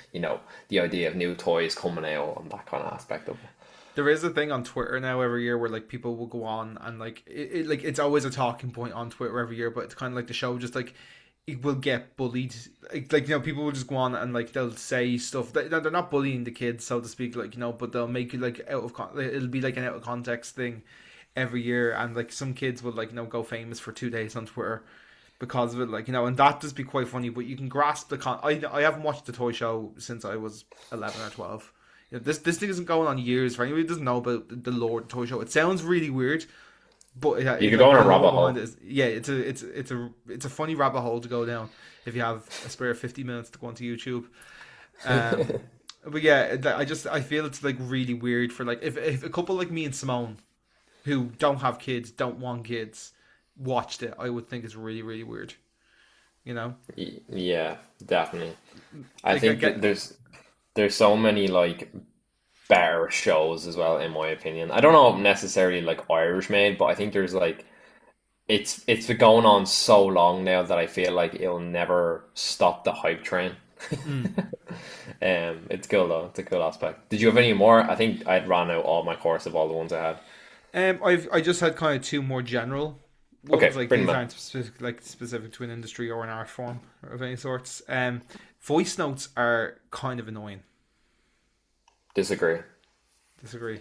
the idea of new toys coming out and that kind of aspect of it. There is a thing on Twitter now every year where like people will go on and like like it's always a talking point on Twitter every year, but it's kind of like the show just like it will get bullied. Like people will just go on and like they'll say stuff. They're not bullying the kids, so to speak, like but they'll make it like it'll be like an out of context thing every year, and like some kids will like go famous for 2 days on Twitter because of it, like and that does be quite funny. But you can grasp the I haven't watched the toy show since I was 11 or 12. This thing isn't going on years. For anybody who doesn't know about the Lord toy show, it sounds really weird, but You could go like on the a lore rabbit behind hole. it is, yeah, it's a funny rabbit hole to go down if you have a spare 50 minutes to go onto YouTube. Um, but yeah, I feel it's like really weird for like if a couple like me and Simone who don't have kids, don't want kids, watched it, I would think it's really really weird. You know, Yeah, definitely. I like I think get. that there's so many like better shows as well, in my opinion. I don't know necessarily like Irish made, but I think there's like it's been going on so long now that I feel like it'll never stop the hype train. Mm. It's cool though. It's a cool aspect. Did you have any more? I think I'd ran out all my course of all the ones I had. I just had kind of two more general ones. Okay, Like bring these them in. aren't specific to an industry or an art form of any sorts. Voice notes are kind of annoying. Disagree. Disagree.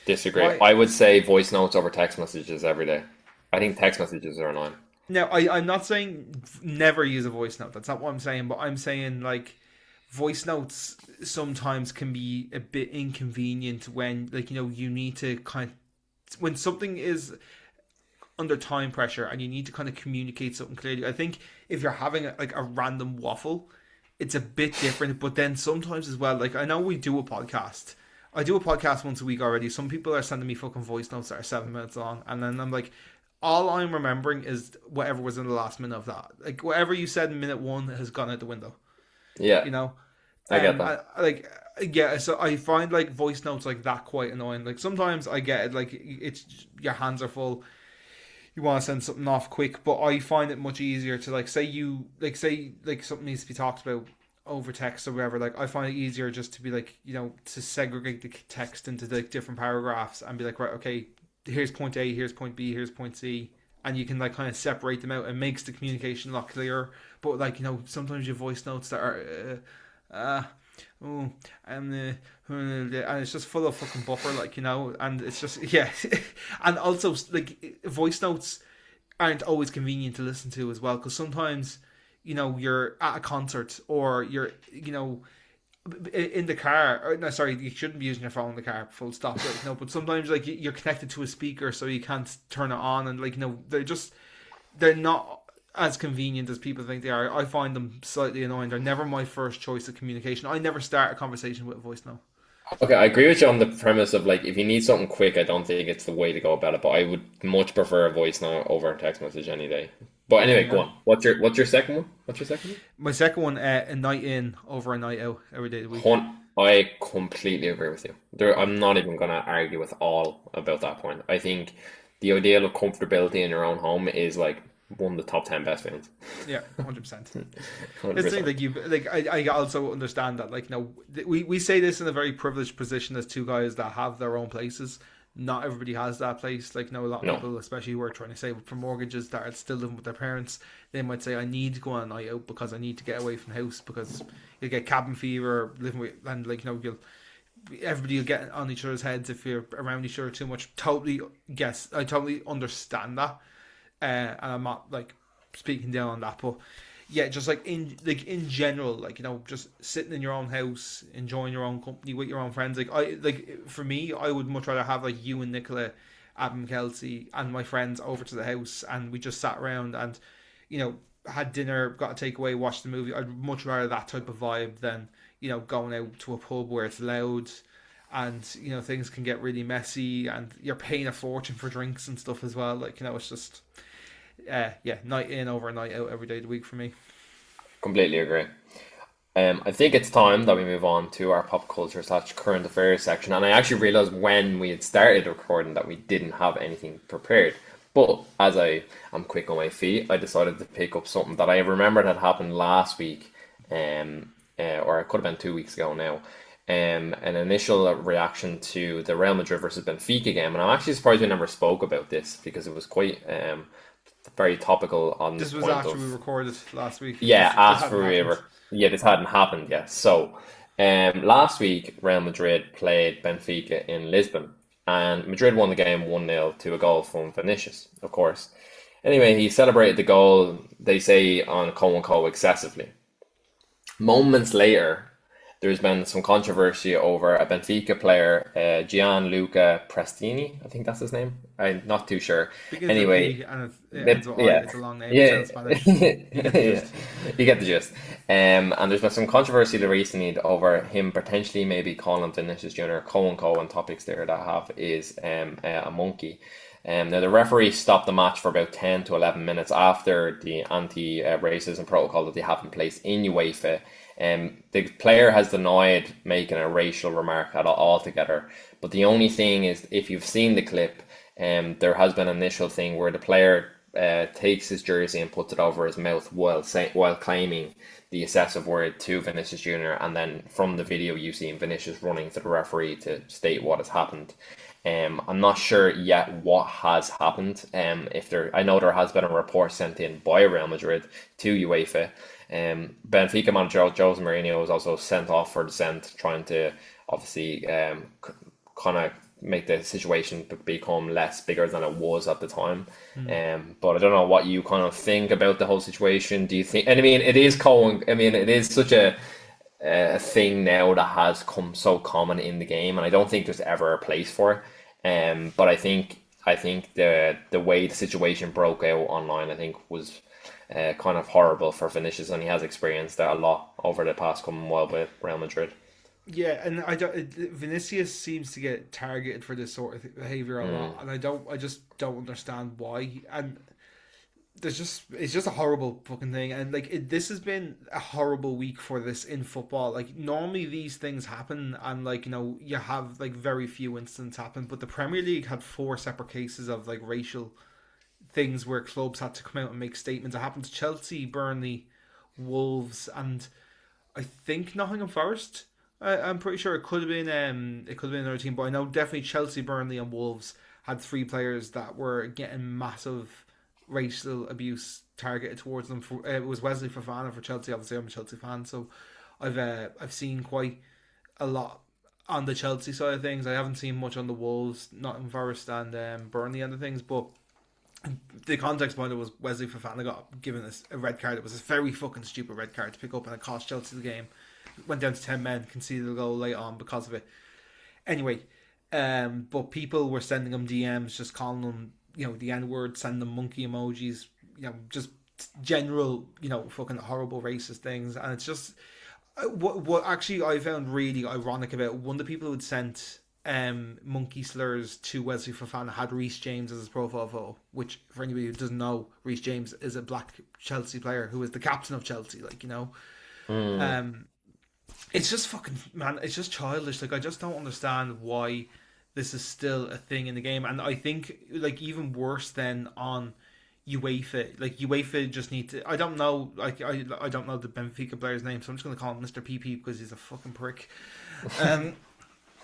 Disagree. Why? I would say voice notes over text messages every day. I think text messages are annoying. Now, I'm not saying never use a voice note. That's not what I'm saying. But I'm saying like voice notes sometimes can be a bit inconvenient when like you need to when something is under time pressure and you need to kind of communicate something clearly. I think if you're having like a random waffle, it's a bit different. But then sometimes as well, like I know we do a podcast. I do a podcast once a week already. Some people are sending me fucking voice notes that are 7 minutes long, and then I'm like, all I'm remembering is whatever was in the last minute of that. Like whatever you said in minute one has gone out the window. Yeah, You know, I get that. like yeah. So I find like voice notes like that quite annoying. Like sometimes I get it. Like it's your hands are full, you want to send something off quick, but I find it much easier to like say like something needs to be talked about over text or whatever. Like I find it easier just to be like to segregate the text into like different paragraphs and be like, right, okay, here's point A, here's point B, here's point C, and you can like kind of separate them out. It makes the communication a lot clearer. But like sometimes your voice notes that are oh, and it's just full of fucking buffer, like and it's just yeah, and also like voice notes aren't always convenient to listen to as well because sometimes you're at a concert or you're in the car. Or, no, sorry, you shouldn't be using your phone in the car. Full stop. Like, no, but sometimes like you're connected to a speaker, so you can't turn it on, and like they're not as convenient as people think they are. I find them slightly annoying. They're never my first choice of communication. I never start a conversation with a voice note. Okay, I agree with you on the premise of like if you need something quick, I don't think it's the way to go about it. But I would much prefer a voice note over a text message any day. But anyway, go Yeah. on. What's your second one? What's your second My second one, a night in over a night out every day of the week. one? I completely agree with you. I'm not even gonna argue with all about that point. I think the ideal of comfortability in your own home is like one of the top 10 best films. Yeah, 100%. It's the thing, 100%. like I also understand that, like, we say this in a very privileged position as two guys that have their own places. Not everybody has that place. Like, no, a lot of No, people, especially who are trying to save up for mortgages, that are still living with their parents, they might say, I need to go on a night out because I need to get away from the house, because you'll get cabin fever living with, and like, you'll everybody will get on each other's heads if you're around each other too much. Totally guess, I totally understand that, and I'm not like speaking down on that, but yeah, just like in general, like, just sitting in your own house, enjoying your own company with your own friends. For me, I would much rather have like you and Nicola, Adam, Kelsey, and my friends over to the house, and we just sat around and had dinner, got a takeaway, watched the movie. I'd much rather that type of vibe than going out to a pub where it's loud and things can get really messy and you're paying a fortune for drinks and stuff as well. Like, it's just yeah, night in over a night out every day of the week for me. completely agree. I think it's time that we move on to our pop culture slash current affairs section. And I actually realized when we had started recording that we didn't have anything prepared. But as I am quick on my feet, I decided to pick up something that I remembered had happened last week, or it could have been 2 weeks ago now. An initial reaction to the Real Madrid versus Benfica game, and I'm actually surprised we never spoke about this because it was quite very topical on the This was point after of we recorded last week. yeah, This as hadn't for happened. yeah, this hadn't happened yet. So, last week Real Madrid played Benfica in Lisbon, and Madrid won the game 1-0 to a goal from Vinicius, of course. Anyway, he celebrated the goal, they say, on quote unquote excessively. Moments later, there's been some controversy over a Benfica player, Gianluca Prestini, I think that's his name. I'm not too sure. Begins with a Anyway, P and it ends with I. yeah, It's a long name. It yeah, sounds Spanish. You get the yeah. gist. You get the gist. And there's been some controversy recently over him potentially maybe calling Vinicius Junior co and co, and topics there that have is a monkey. Now the referee stopped the match for about 10 to 11 minutes after the anti-racism protocol that they have in place in UEFA. The player has denied making a racial remark at all altogether. But the only thing is, if you've seen the clip, there has been an initial thing where the player takes his jersey and puts it over his mouth while claiming the excessive word to Vinicius Junior, and then from the video you see Vinicius running to the referee to state what has happened. I'm not sure yet what has happened. I know there has been a report sent in by Real Madrid to UEFA. Benfica manager Jose Mourinho was also sent off for dissent, trying to obviously kind of make the situation become less bigger than it was at the time. Hmm. But I don't know what you kind of think about the whole situation. Do you think? And I mean, it is common. I mean, it is such a thing now that has come so common in the game, and I don't think there's ever a place for it. But I think the way the situation broke out online, I think was kind of horrible for Vinicius, and he has experienced that a lot over the past coming while with Real Madrid. Yeah, and I don't. Vinicius seems to get targeted for this sort of behavior a lot, and I just don't understand why. And it's just a horrible fucking thing. And like, this has been a horrible week for this in football. Like, normally these things happen, and like, you have like very few incidents happen. But the Premier League had four separate cases of like racial things where clubs had to come out and make statements. It happened to Chelsea, Burnley, Wolves, and I think Nottingham Forest. I'm pretty sure it could have been another team, but I know definitely Chelsea, Burnley, and Wolves had three players that were getting massive racial abuse targeted towards them. It was Wesley Fofana for Chelsea. Obviously, I'm a Chelsea fan, so I've seen quite a lot on the Chelsea side of things. I haven't seen much on the Wolves, Nottingham Forest, and Burnley and the things, but the context behind it was Wesley Fofana got given a red card. It was a very fucking stupid red card to pick up, and it cost Chelsea the game. went down to 10 men, conceded a goal late on because of it. Anyway, but people were sending him DMs, just calling him, the N word, sending them monkey emojis, just general, fucking horrible racist things. And it's just what actually I found really ironic about one of the people who had sent monkey slurs to Wesley Fofana had Reece James as his profile photo, which for anybody who doesn't know, Reece James is a black Chelsea player who is the captain of Chelsea, Mm. Um, it's just fucking, man, it's just childish. Like, I just don't understand why this is still a thing in the game. And I think, like, even worse than on UEFA, like, UEFA just need to, I don't know, like, I don't know the Benfica player's name, so I'm just going to call him Mr. PP because he's a fucking prick. Um,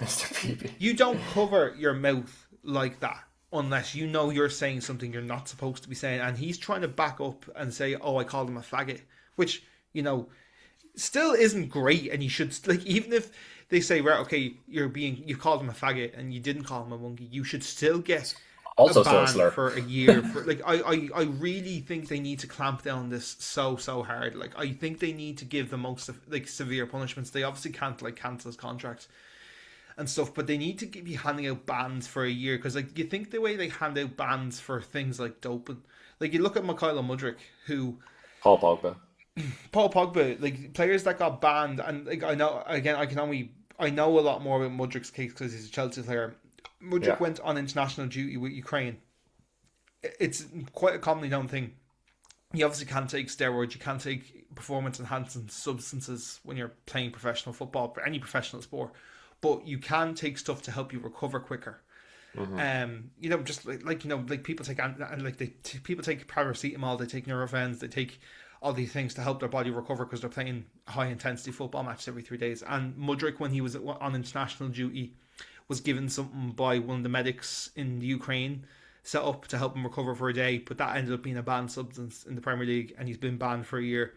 Mr. Peepee. you don't cover your mouth like that unless you know you're saying something you're not supposed to be saying. And he's trying to back up and say, oh, I called him a faggot, which, still isn't great. And you should, like, even if they say, right, okay, you called him a faggot and you didn't call him a monkey, you should still get a Also still a ban slur. for a year. For like, I really think they need to clamp down on this so hard. Like, I think they need to give the most like severe punishments. They obviously can't like cancel his contract and stuff, but they need to be handing out bans for a year because, like, you think the way they hand out bans for things like doping, like you look at Mikhailo Mudryk, who Paul Pogba. Paul Pogba, like players that got banned, and like I know again, I know a lot more about Mudryk's case because he's a Chelsea player. Mudryk Yeah. went on international duty with Ukraine. It's quite a commonly known thing. You obviously can't take steroids, you can't take performance enhancing substances when you're playing professional football for any professional sport, but you can take stuff to help you recover quicker. Hmm. Just like people take people take paracetamol, they take Nurofen, they take all these things to help their body recover because they're playing high intensity football matches every 3 days. And Mudryk, when he was on international duty, was given something by one of the medics in the Ukraine set up to help him recover for a day, but that ended up being a banned substance in the Premier League, and he's been banned for a year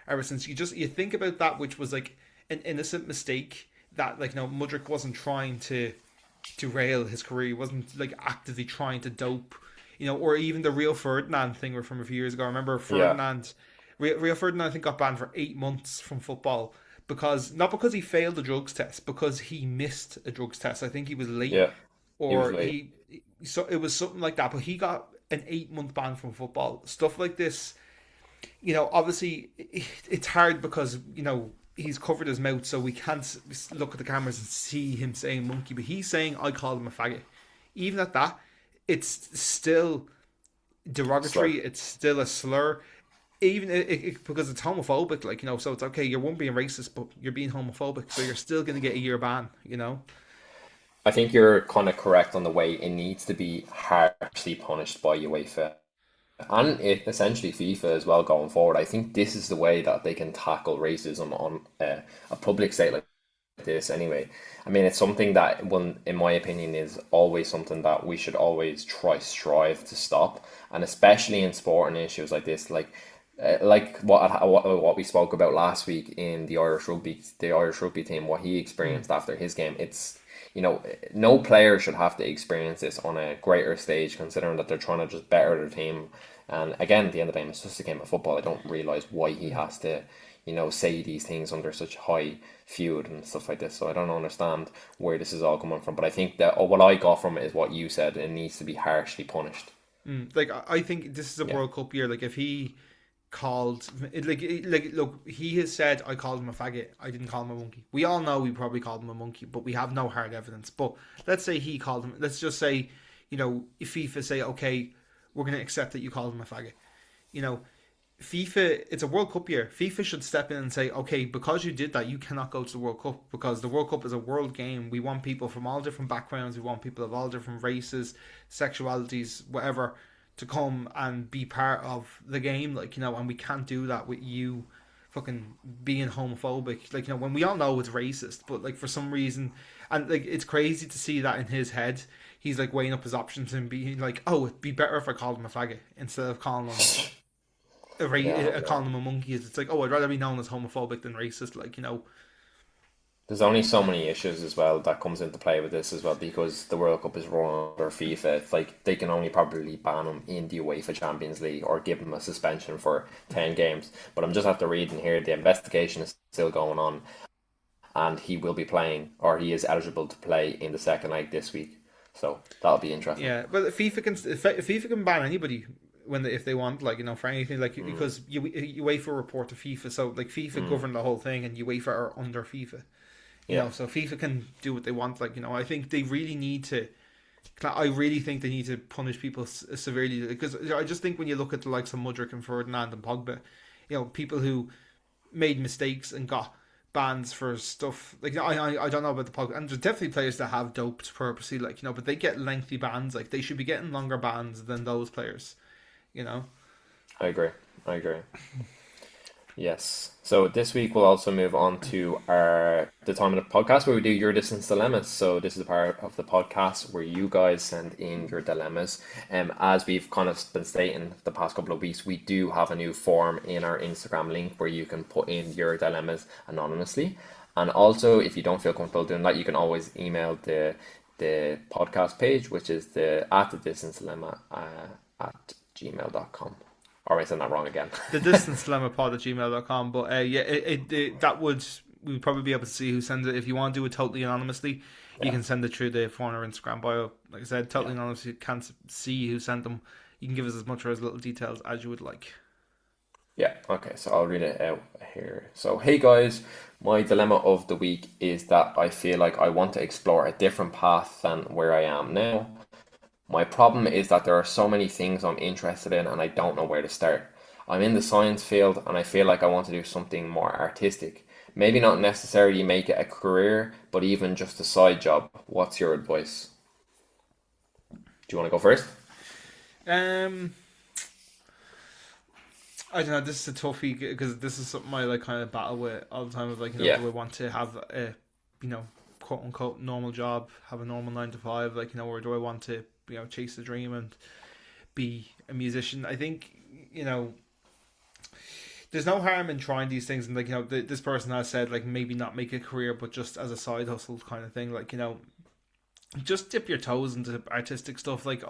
ever since. You think about that, which was like an innocent mistake that, like, Mudryk wasn't trying to derail his career. He wasn't like actively trying to dope, or even the Rio Ferdinand thing from a few years ago. I remember Yeah. Rio Ferdinand, I think, got banned for 8 months from football because not because he failed a drugs test, because he missed a drugs test. I think he was late, Yeah. He was or late. so it was something like that. But he got an 8 month ban from football. Stuff like this, obviously it's hard because he's covered his mouth, so we can't look at the cameras and see him saying monkey. But he's saying I called him a faggot. Even at that, it's still Slur. derogatory. It's still a slur. Even because it's homophobic, so it's okay. You won't being racist, but you're being homophobic, so you're still going to get a year ban. I think you're kind of correct on the way it needs to be harshly punished by UEFA and essentially FIFA as well going forward. I think this is the way that they can tackle racism on a public state like this anyway. I mean, it's something that, one, in my opinion, is always something that we should always strive to stop, and especially in sporting issues like this, like what we spoke about last week in the Irish rugby team, what he Mm. experienced after his game. It's, no player should have to experience this on a greater stage, considering that they're trying to just better their team. And again, at the end of the day, it's just a game of football. I don't realize why he has to, say these things under such high feud and stuff like this. So I don't understand where this is all coming from. But I think that, what I got from it is what you said. It needs to be harshly punished. Like, I think this is a Yeah. World Cup year. Like, if he called, look, he has said I called him a faggot. I didn't call him a monkey. We all know we probably called him a monkey, but we have no hard evidence. But let's say he called him. Let's just say, if FIFA say, okay, we're going to accept that you called him a faggot. You know, FIFA, it's a World Cup year. FIFA should step in and say, okay, because you did that, you cannot go to the World Cup because the World Cup is a world game. We want people from all different backgrounds. We want people of all different races, sexualities, whatever, to come and be part of the game. And we can't do that with you fucking being homophobic. When we all know it's racist, but for some reason, and it's crazy to see that in his head. He's weighing up his options and being like, oh, it'd be better if I called him a faggot instead of calling him Yeah, calling them a monkey. It's like, oh, I'd rather be known as homophobic than racist. there's only so many issues as well that comes into play with this as well, because the World Cup is run under FIFA. It's like they can only probably ban him in the UEFA Champions League or give him a suspension for 10 games. But I'm just after reading here, the investigation is still going on. and he will be playing, or he is eligible to play in the second leg this week. So that'll be interesting. Yeah, but FIFA can ban anybody if they want, like, for anything, like, Mm, because you wait for a report to FIFA, so like FIFA mm, govern the whole thing, and UEFA are under FIFA. yeah, So FIFA can do what they want. Like, I think they really need to. I really think they need to punish people severely, because I just think when you look at the likes of Mudryk and Ferdinand and Pogba, people who made mistakes and got bans for stuff like I don't know about the Pogba, and there's definitely players that have doped purposely, like, but they get lengthy bans. Like, they should be getting longer bans than those players. You know. I agree. I agree. Yes. So this week we'll also move on to our the time of the podcast where we do your distance dilemmas. So this is a part of the podcast where you guys send in your dilemmas. As we've kind of been stating the past couple of weeks, we do have a new form in our Instagram link where you can put in your dilemmas anonymously. And also, if you don't feel comfortable doing that, you can always email the podcast page, which is the at the distance dilemma at gmail.com. Or am I saying that wrong again? The distance dilemma pod at gmail.com. But yeah, that would, we'd probably be able to see who sends it. If you want to do it totally anonymously, you Yeah. can send it through the phone or Instagram bio. Like I said, totally Yeah. anonymous. You can't see who sent them. You can give us as much or as little details as you would like. Yeah, okay, so I'll read it out here. So, hey guys, my dilemma of the week is that I feel like I want to explore a different path than where I am now. My problem is that there are so many things I'm interested in and I don't know where to start. I'm in the science field and I feel like I want to do something more artistic. Maybe not necessarily make it a career, but even just a side job. What's your advice? Do you want to go first? Um, I don't know. This is a toughie because this is something I like kind of battle with all the time. Of like, Yeah, do I want to have a, quote unquote normal job, have a normal 9 to 5, like, or do I want to, chase the dream and be a musician? I think, there's no harm in trying these things, and like, this person has said, like, maybe not make a career, but just as a side hustle kind of thing. Like, just dip your toes into artistic stuff. Like,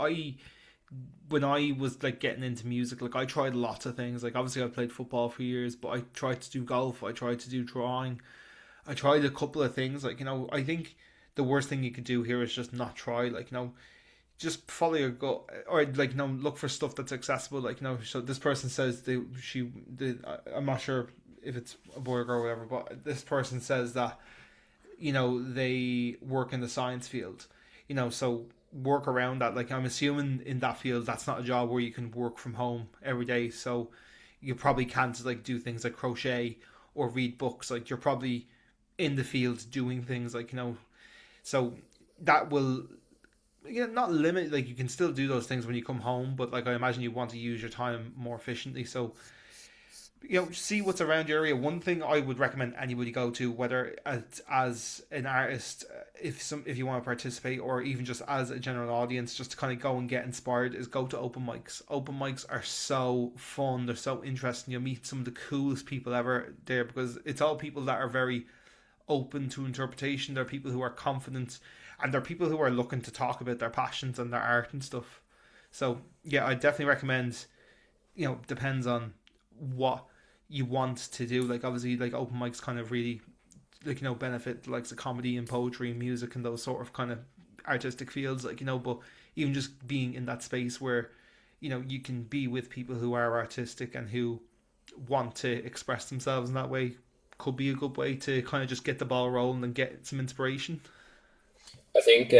when I was like getting into music, like, I tried lots of things. Like, obviously I played football for years, but I tried to do golf, I tried to do drawing, I tried a couple of things. Like, I think the worst thing you could do here is just not try. Like, just follow your gut, or like, look for stuff that's accessible. Like, so this person says I'm not sure if it's a boy or girl or whatever, but this person says that they work in the science field, so work around that. Like, I'm assuming in that field that's not a job where you can work from home every day, so you probably can't like do things like crochet or read books. Like, you're probably in the field doing things, like, so that will, not limit, like, you can still do those things when you come home, but like, I imagine you want to use your time more efficiently. So, see what's around your area. One thing I would recommend anybody go to, whether as an artist, if you want to participate, or even just as a general audience, just to kind of go and get inspired, is go to open mics. Open mics are so fun. They're so interesting. You'll meet some of the coolest people ever there, because it's all people that are very open to interpretation. They're people who are confident, and they're people who are looking to talk about their passions and their art and stuff. So yeah, I definitely recommend. Depends on what you want to do. Like, obviously, like, open mics kind of really, like, benefit like the comedy and poetry and music and those sort of kind of artistic fields, like, but even just being in that space where you can be with people who are artistic and who want to express themselves in that way could be a good way to kind of just get the ball rolling and get some inspiration. I think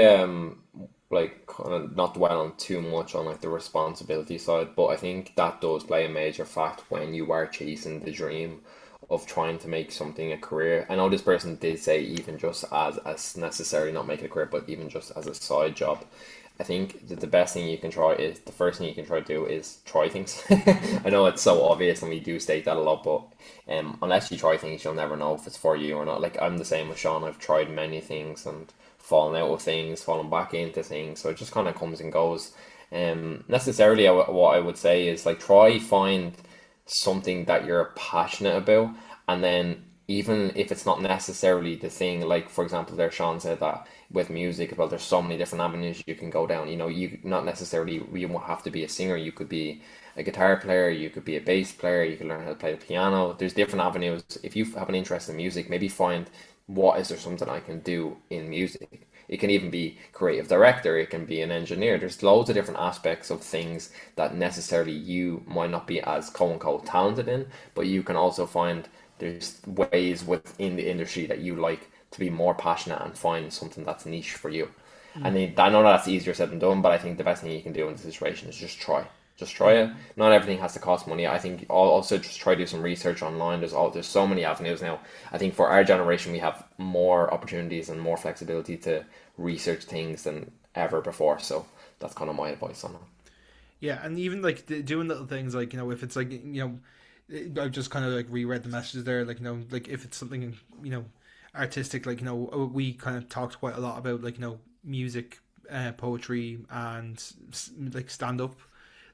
like kind of not dwell on too much on like the responsibility side, but I think that does play a major fact when you are chasing the dream of trying to make something a career. I know this person did say even just as necessarily not making a career, but even just as a side job. I think that the best thing you can try is the first thing you can try to do is try things. I know it's so obvious and we do state that a lot, but unless you try things, you'll never know if it's for you or not. Like, I'm the same with Shaun. I've tried many things and fallen out of things, fallen back into things. So it just kind of comes and goes. Necessarily, what I would say is like try find something that you're passionate about, and then even if it's not necessarily the thing, like for example, there Sean said that with music, well, there's so many different avenues you can go down. You know, you not necessarily you won't have to be a singer. You could be a guitar player, you could be a bass player, you can learn how to play the piano. There's different avenues. If you have an interest in music, maybe find what is there something I can do in music. It can even be creative director, it can be an engineer. There's loads of different aspects of things that necessarily you might not be as quote unquote talented in, but you can also find there's ways within the industry that you like to be more passionate and find something that's niche for you. And I know that's easier said than done, but I think the best thing you can do in this situation is just try. Just try Yeah. it. Not everything has to cost money. I think also just try to do some research online. There's so many avenues now. I think for our generation we have more opportunities and more flexibility to research things than ever before. So that's kind of my advice on it. Yeah, and even like doing little things like, if it's like, I've just kind of like reread the messages there, like, like if it's something, artistic, like, we kind of talked quite a lot about like, music, poetry, and like stand up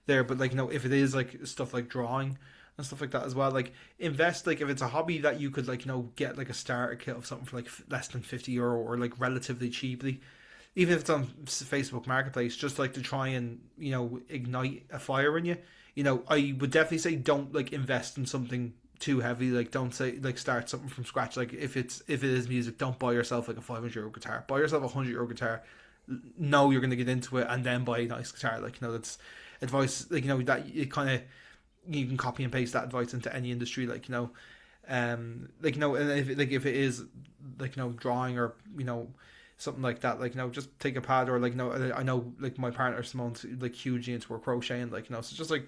there, but like, if it is like stuff like drawing and stuff like that as well, like invest, like if it's a hobby that you could like, get like a starter kit of something for like less than €50 or like relatively cheaply, even if it's on Facebook Marketplace, just like to try and ignite a fire in you. I would definitely say don't like invest in something too heavy. Like don't say like start something from scratch. Like if it is music, don't buy yourself like a €500 guitar. Buy yourself a €100 guitar. Know you're going to get into it, and then buy a nice guitar. Like that's advice. Like that it kind of, you can copy and paste that advice into any industry. Like like and if it is like drawing or something like that, like just take a pad, or like I know like my partner Simone's like hugely into her crocheting, like so just like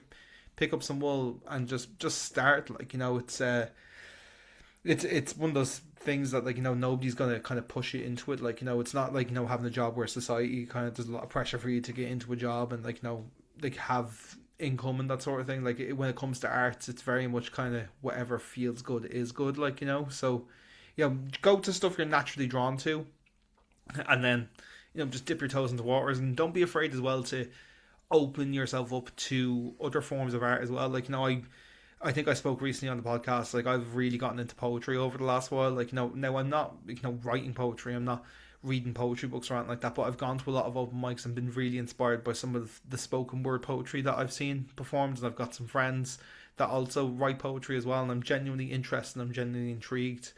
pick up some wool and just start, like it's one of those things that like nobody's gonna kind of push you into it, like it's not like having a job where society kind of, there's a lot of pressure for you to get into a job and like like have income and that sort of thing. Like when it comes to arts, it's very much kind of whatever feels good is good, like so go to stuff you're naturally drawn to, and then just dip your toes into waters, and don't be afraid as well to open yourself up to other forms of art as well. Like I think I spoke recently on the podcast, like I've really gotten into poetry over the last while. Like now I'm not writing poetry, I'm not reading poetry books or anything like that, but I've gone to a lot of open mics and been really inspired by some of the spoken word poetry that I've seen performed, and I've got some friends that also write poetry as well, and I'm genuinely interested and I'm genuinely intrigued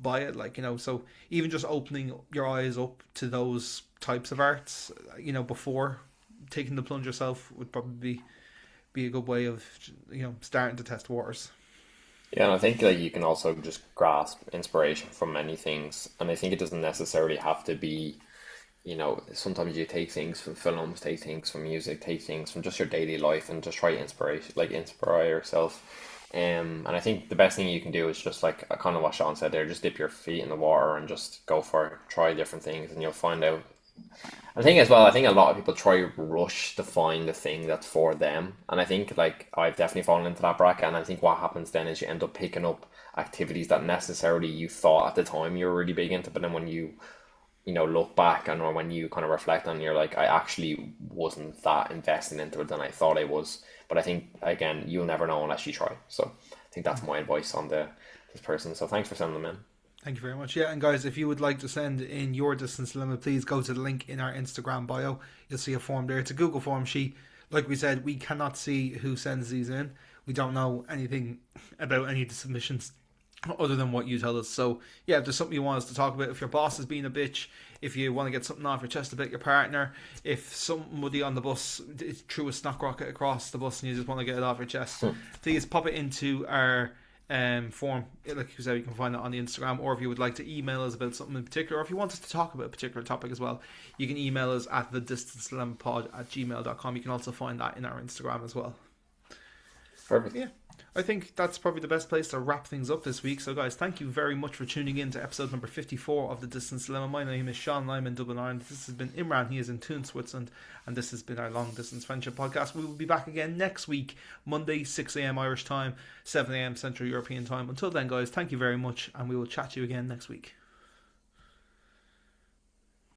by it, like so even just opening your eyes up to those types of arts before taking the plunge yourself would probably be a good way of starting to test waters. Yeah, and I think like you can also just grasp inspiration from many things, and I think it doesn't necessarily have to be, sometimes you take things from films, take things from music, take things from just your daily life, and just try to inspire yourself. And I think the best thing you can do is just like kind of what Sean said there, just dip your feet in the water and just go for it, try different things, and you'll find out. I think as well, I think a lot of people try to rush to find the thing that's for them. And I think like I've definitely fallen into that bracket. And I think what happens then is you end up picking up activities that necessarily you thought at the time you were really big into, but then when you look back and or when you kind of reflect on it, you're like, I actually wasn't that invested into it than I thought I was. But I think again, you'll never know unless you try. So I think that's my advice on this person. So thanks for sending them in. Thank you very much. Yeah, and guys, if you would like to send in your distance dilemma, please go to the link in our Instagram bio. You'll see a form there. It's a Google form sheet. Like we said, we cannot see who sends these in. We don't know anything about any of the submissions other than what you tell us. So yeah, if there's something you want us to talk about, if your boss is being a bitch, if you want to get something off your chest about your partner, if somebody on the bus threw a snack rocket across the bus and you just want to get it off your chest, please pop it into our form. Like you said, you can find it on the Instagram, or if you would like to email us about something in particular, or if you want us to talk about a particular topic as well, you can email us at thedistancelemmapod@gmail.com. You can also find that in our Instagram as well. Perfect. Yeah, I think that's probably the best place to wrap things up this week. So guys, thank you very much for tuning in to episode number 54 of The Distance Dilemma. My name is Shaun, I'm in Dublin, Ireland. This has been Imran, he is in Thun, Switzerland, and this has been our Long Distance Friendship Podcast. We will be back again next week, Monday, 6 a.m. Irish time, 7 a.m. Central European time. Until then guys, thank you very much, and we will chat to you again next week.